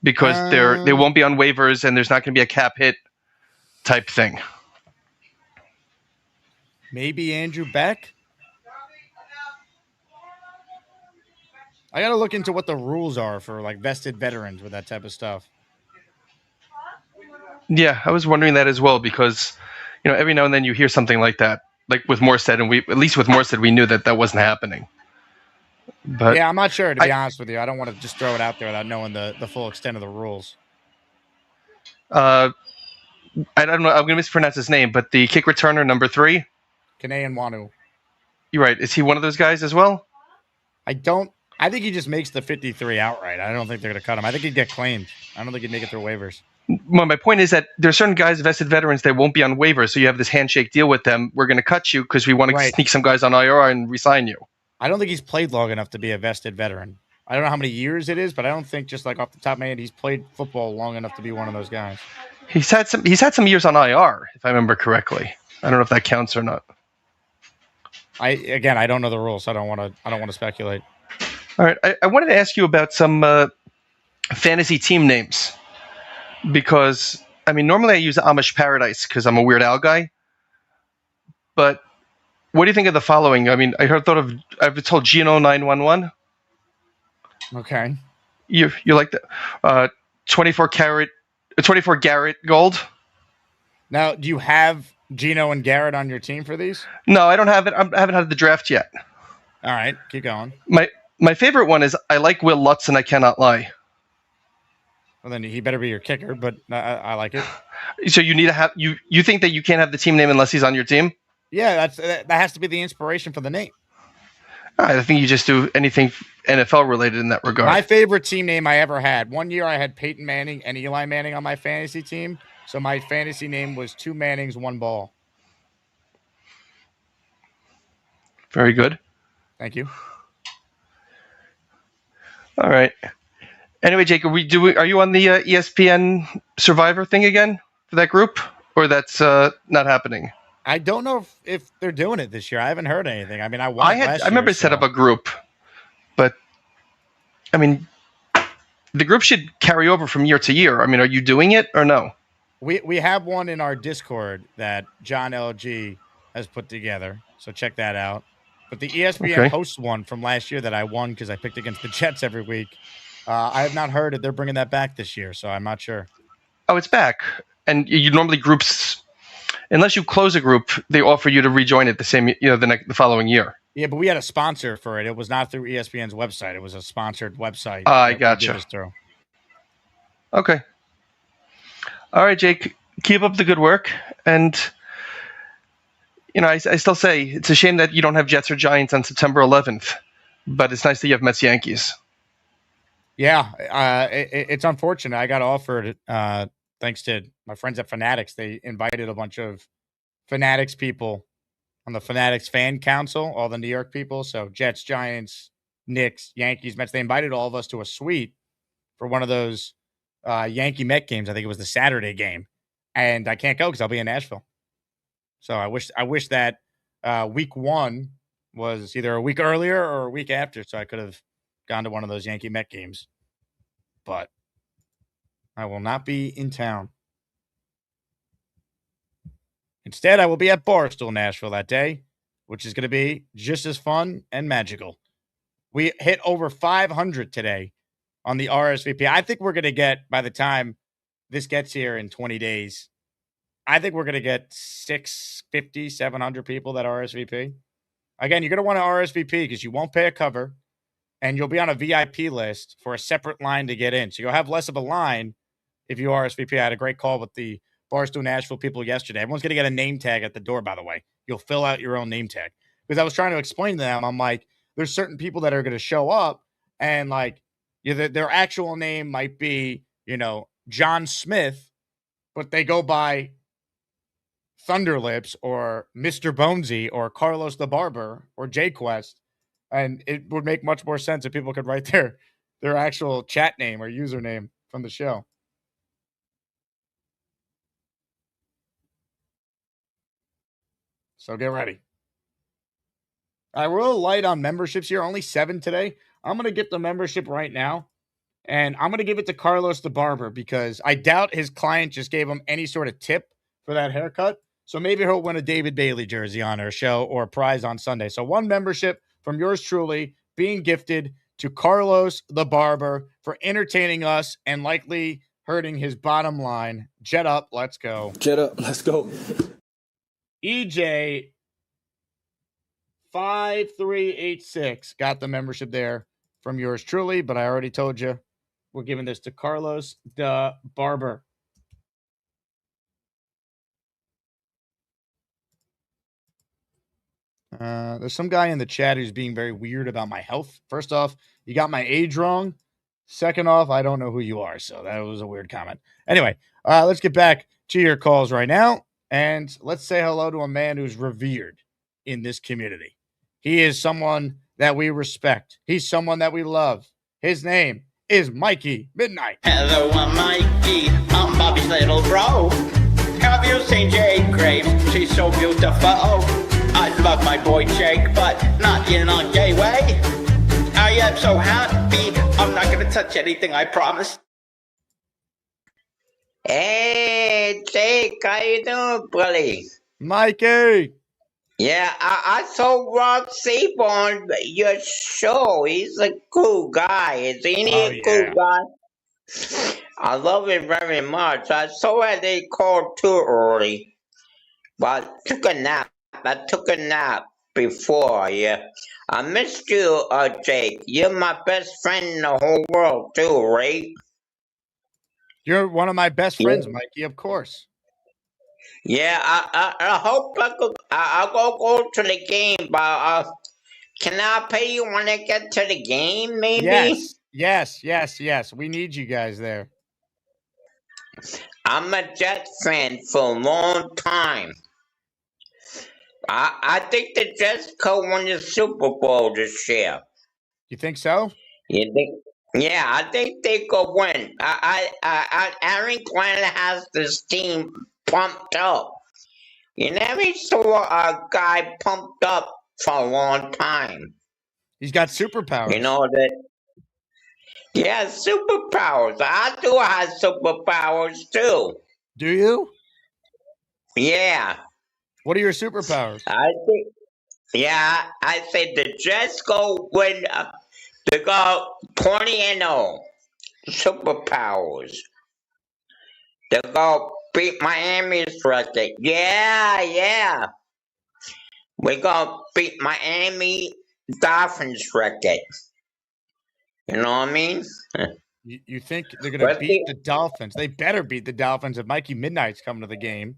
Because they won't be on waivers and there's not going to be a cap hit type thing. Maybe Andrew Beck? I got to look into what the rules are for like vested veterans with that type of stuff. Yeah, I was wondering that as well because, every now and then you hear something like that, like with Morstead, and at least with Morstead, we knew that wasn't happening. But yeah, I'm not sure, to be honest with you. I don't want to just throw it out there without knowing the full extent of the rules. I don't know. I'm going to mispronounce his name, but the kick returner number 3. Kanayan Wanu. You're right. Is he one of those guys as well? I think he just makes the 53 outright. I don't think they're going to cut him. I think he'd get claimed. I don't think he'd make it through waivers. Well, my point is that there are certain guys, vested veterans, that won't be on waivers. So you have this handshake deal with them. We're going to cut you because we want to sneak some guys on IR and re-sign you. I don't think he's played long enough to be a vested veteran. I don't know how many years it is, but I don't think just like off the top of my head, he's played football long enough to be one of those guys. He's had some years on IR, if I remember correctly. I don't know if that counts or not. I don't know the rules, so I don't want to speculate. All right, I wanted to ask you about some fantasy team names because normally I use Amish Paradise because I'm a Weird Al guy. But what do you think of the following? I've told Geno 911. Okay. You like the 24 Garrett Gold? Now, do you have Geno and Garrett on your team for these? No, I don't have it. I haven't had the draft yet. All right, keep going. My favorite one is I like Will Lutz and I cannot lie. Well, then he better be your kicker, but I like it. So you need to have you think that you can't have the team name unless he's on your team? Yeah, that has to be the inspiration for the name. I think you just do anything NFL related in that regard. My favorite team name I ever had. One year I had Peyton Manning and Eli Manning on my fantasy team. So my fantasy name was 2 Mannings, 1 Ball. Very good. Thank you. All right. Anyway, Jake, are you on the ESPN Survivor thing again for that group, or that's not happening? I don't know if they're doing it this year. I haven't heard anything. I remember set up a group, but the group should carry over from year to year. Are you doing it or no? We have one in our Discord that John LG has put together, so check that out. But the ESPN hosts one from last year that I won because I picked against the Jets every week. I have not heard that they're bringing that back this year, so I'm not sure. Oh, it's back. And you normally unless you close a group, they offer you to rejoin it the following year. Yeah, but we had a sponsor for it. It was not through ESPN's website. It was a sponsored website. I gotcha. Okay. All right, Jake. Keep up the good work. And, I still say it's a shame that you don't have Jets or Giants on September 11th. But it's nice that you have Mets Yankees. Yeah, it's unfortunate. I got offered, thanks to my friends at Fanatics. They invited a bunch of Fanatics people on the Fanatics Fan Council, all the New York people. So Jets, Giants, Knicks, Yankees, Mets. They invited all of us to a suite for one of those Yankee Met games. I think it was the Saturday game. And I can't go because I'll be in Nashville. So I wish that week 1 was either a week earlier or a week after, so I could have gone to one of those Yankee Met games. But I will not be in town. Instead, I will be at Barstool, Nashville that day, which is going to be just as fun and magical. We hit over 500 today on the RSVP. I think we're going to get, by the time this gets here in 20 days, I think we're going to get 650, 700 people that RSVP. Again, you're going to want to RSVP because you won't pay a cover and you'll be on a VIP list for a separate line to get in. So you'll have less of a line if you RSVP. I had a great call with the Barstool Nashville people yesterday. Everyone's going to get a name tag at the door, by the way. You'll fill out your own name tag. Because I was trying to explain to them, I'm like, there's certain people that are going to show up and like their actual name might be, John Smith, but they go by Thunderlips or Mr. Bonesy or Carlos the Barber or Jquest. And it would make much more sense if people could write their actual chat name or username from the show. So get ready. All right, we're a little light on memberships here. Only 7 today. I'm going to get the membership right now. And I'm going to give it to Carlos the Barber because I doubt his client just gave him any sort of tip for that haircut. So maybe he'll win a David Bailey jersey on our show or a prize on Sunday. So 1 membership from yours truly being gifted to Carlos the Barber for entertaining us and likely hurting his bottom line. Jet up. Let's go. Jet up. Let's go. EJ 5386 got the membership there from yours truly, but I already told you we're giving this to Carlos the Barber. There's some guy in the chat who's being very weird about my health. First off, you got my age wrong. Second off, I don't know who you are, so that was a weird comment. Anyway, let's get back to your calls right now, and let's say hello to a man who's revered in this community. He is someone that we respect. He's someone that we love. His name is Mikey Midnight. Hello, I'm Mikey. I'm Bobby's little bro. Have you seen Jake Graves? She's so beautiful. I love my boy Jake, but not in a gay way. I am so happy. I'm not going to touch anything, I promise. Hey, Jake, how you doing, buddy? Mikey. Yeah, I saw Robby Sabo on your show. He's a cool guy. Isn't he a cool guy? I love him very much. I saw that they called too early, but took a nap. I took a nap before, yeah. I missed you, Jake. You're my best friend in the whole world, too, right? You're one of my best friends, Mikey, of course. Yeah, I hope I'll go to the game, but can I pay you when I get to the game, maybe? Yes. We need you guys there. I'm a Jets fan for a long time. I think the Jets could win the Super Bowl this year. You think so? You think? Yeah, I think they could win. Aaron Glenn has this team pumped up. You never saw a guy pumped up for a long time. He's got superpowers. You know that? Yeah, superpowers. I do have superpowers too. Do you? Yeah. What are your superpowers? I think the Jets go win. They go 20-0. Superpowers. They go beat Miami's record. Yeah. We go beat Miami Dolphins record. You know what I mean? You think they're going to beat the Dolphins? They better beat the Dolphins if Mikey Midnight's coming to the game.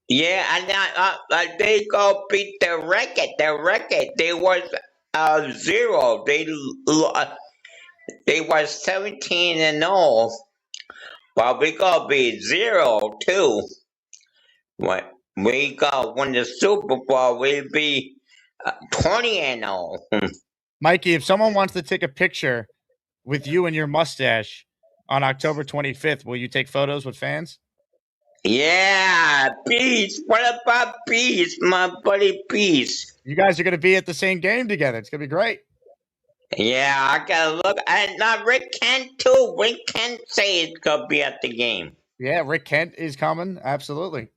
Yeah, and they go beat the record. The record, they was 0. They was 17-0. Well, we go be 0-2. What we go win the Super Bowl, we'll be 20-0. Mikey, if someone wants to take a picture with you and your mustache on October 25th, will you take photos with fans? Yeah, Peace. What about Peace, my buddy Peace? You guys are going to be at the same game together. It's going to be great. Yeah, I got to look. And Rick Kent, too. Rick Kent say it's going to be at the game. Yeah, Rick Kent is coming. Absolutely.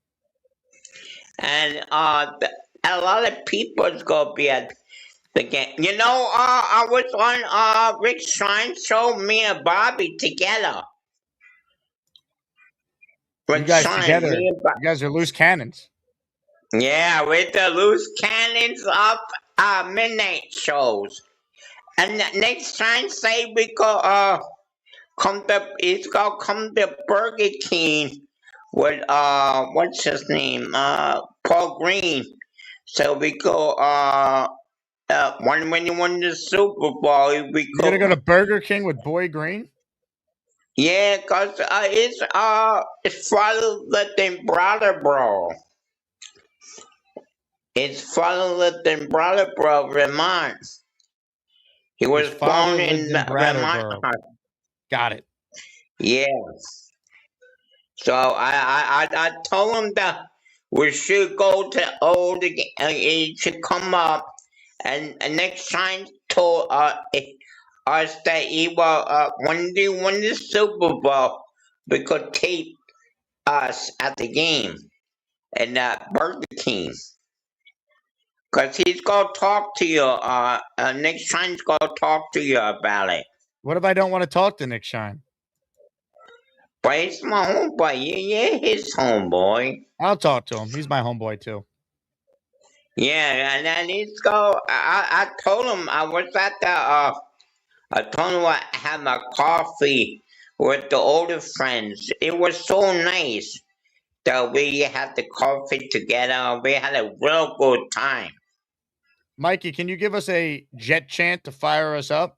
And a lot of people is going to be at. the game. You know, I was on Rick Shine's show, me and Bobby together. You guys together, you guys are loose cannons. Yeah, with the loose cannons of midnight shows. And next time, say we go it's gonna come to Burger King with what's his name? Paul Green. So we go when you won the Super Bowl, You're gonna go to Burger King with Boy Green? Yeah, cause it's Father Little Brother Bro. It's Father Little Brother Bro, Vermont. He was born in Vermont. Got it. Yeah. So I told him that we should go to old again. He should come up and next time told us that he will when they win the Super Bowl, we could tape us at the game and Burger King. Cause he's gonna talk to you. Nick Shine's gonna talk to you about it. What if I don't want to talk to Nick Shine? But he's my homeboy. Yeah, his homeboy. I'll talk to him. He's my homeboy too. Yeah, and then he's go. I told him I was at the. I told him I had my coffee with the older friends. It was so nice that we had the coffee together. We had a real good time. Mikey, can you give us a Jet chant to fire us up?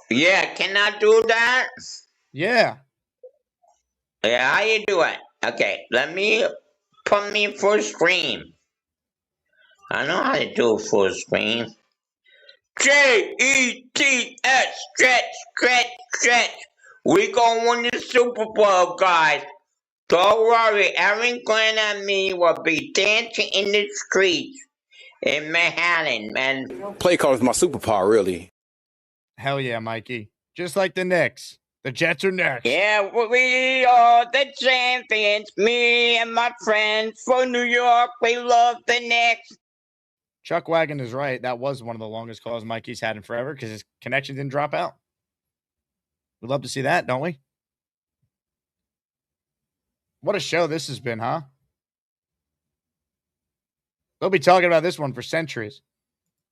Yeah, can I do that? Yeah. Yeah, how you do it? Okay, let me put me full screen. I know how to do full screen. Jets, stretch. We gonna win the Super Bowl, guys. Don't worry, Aaron Glenn and me will be dancing in the streets in Manhattan, man. Play call is my superpower, really. Hell yeah, Mikey. Just like the Knicks. The Jets are next. Yeah, we are the champions. Me and my friends from New York, we love the Knicks. Chuck Wagon is right. That was one of the longest calls Mikey's had in forever because his connection didn't drop out. We'd love to see that, don't we? What a show this has been, huh? They'll be talking about this one for centuries.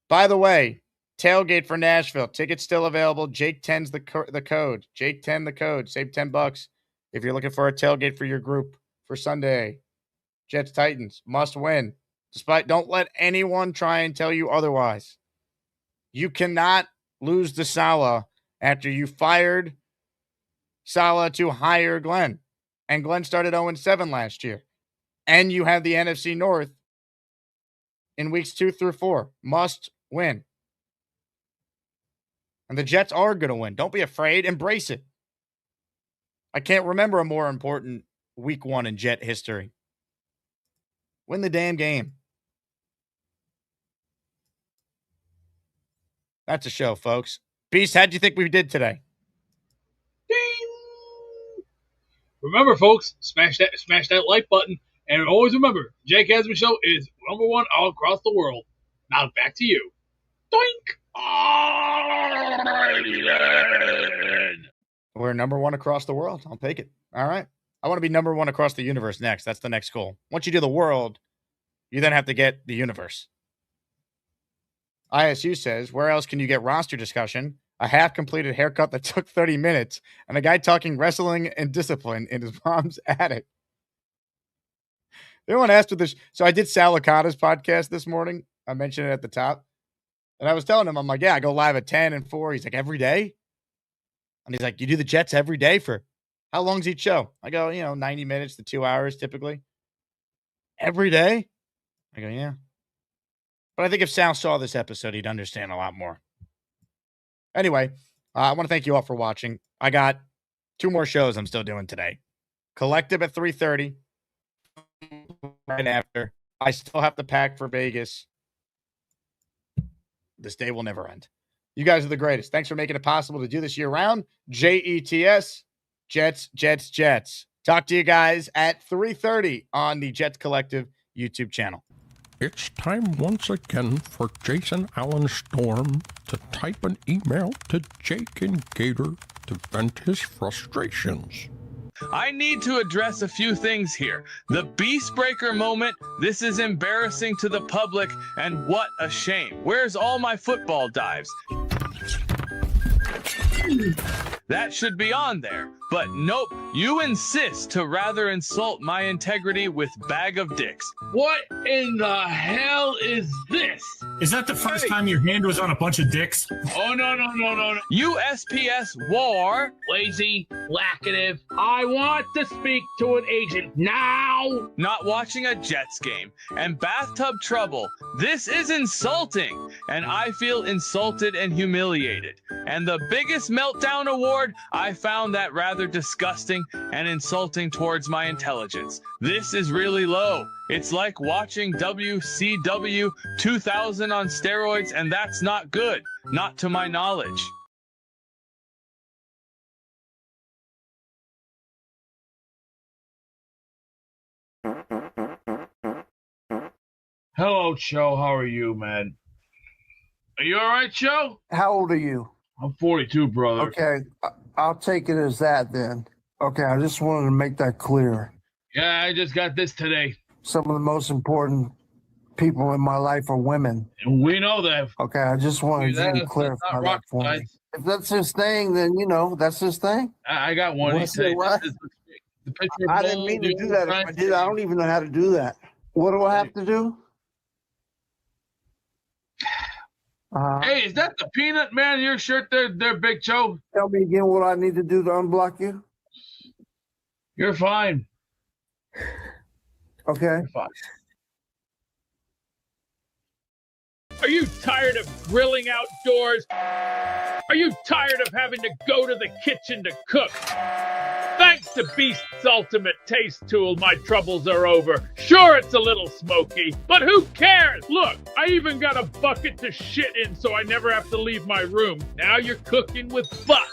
By the way, tailgate for Nashville. Tickets still available. Jake 10's the code. Jake 10 the code. Save $10 if you're looking for a tailgate for your group for Sunday. Jets Titans must win. Don't let anyone try and tell you otherwise. You cannot lose to Saleh after you fired Saleh to hire Glenn. And Glenn started 0-7 last year. And you have the NFC North in weeks 2 through 4. Must win. And the Jets are going to win. Don't be afraid. Embrace it. I can't remember a more important week 1 in Jet history. Win the damn game. That's a show, folks. Beast, how'd you think we did today? Ding! Remember, folks, smash that like button. And always remember, Jake Asman Show is #1 all across the world. Now back to you. Doink! We're #1 across the world. I'll take it. All right. I want to be #1 across the universe next. That's the next goal. Once you do the world, you then have to get the universe. ISU says, where else can you get roster discussion? A half-completed haircut that took 30 minutes, and a guy talking wrestling and discipline in his mom's attic. Everyone asked for this. So I did Sal Licata's podcast this morning. I mentioned it at the top. And I was telling him, I'm like, yeah, I go live at 10 and 4. He's like, every day? And he's like, you do the Jets every day for how long's each show? I go, 90 minutes to 2 hours typically. Every day? I go, yeah. But I think if Sal saw this episode, he'd understand a lot more. Anyway, I want to thank you all for watching. I got 2 more shows I'm still doing today. Collective at 3:30. Right after. I still have to pack for Vegas. This day will never end. You guys are the greatest. Thanks for making it possible to do this year round. JETS, Jets. Talk to you guys at 3:30 on the Jets Collective YouTube channel. It's time once again for Jason Allen Storm to type an email to Jake and Gator to vent his frustrations. I need to address a few things here. The Beast Breaker moment, this is embarrassing to the public, and what a shame. Where's all my football dives? That should be on there. But nope, you insist to rather insult my integrity with bag of dicks. What in the hell is this? Is that the first time your hand was on a bunch of dicks? Oh, no. USPS war. Lazy, lackative. I want to speak to an agent now. Not watching a Jets game and bathtub trouble. This is insulting, and I feel insulted and humiliated. And the biggest meltdown award, I found that rather disgusting and insulting towards my intelligence. This is really low. It's like watching WCW 2000 on steroids, and that's not good, not to my knowledge. Hello, Cho. How are you, man? Are you all right, Cho? How old are you? I'm 42, brother. Okay, I'll take it as that then. Okay, I just wanted to make that clear. Yeah, I just got this today. Some of the most important people in my life are women. And we know that. Okay, I just wanted you to clarify that for me. If that's his thing, then, that's his thing. I got one. I didn't mean to do that. If I did, I don't even know how to do that. What do I have to do? Hey, is that the peanut man in your shirt there, Big Joe? Tell me again what I need to do to unblock you. You're fine. Okay. You're fine. Are you tired of grilling outdoors? Are you tired of having to go to the kitchen to cook? Thanks to Beast's ultimate taste tool, my troubles are over. Sure, it's a little smoky, but who cares? Look, I even got a bucket to shit in so I never have to leave my room. Now you're cooking with butt.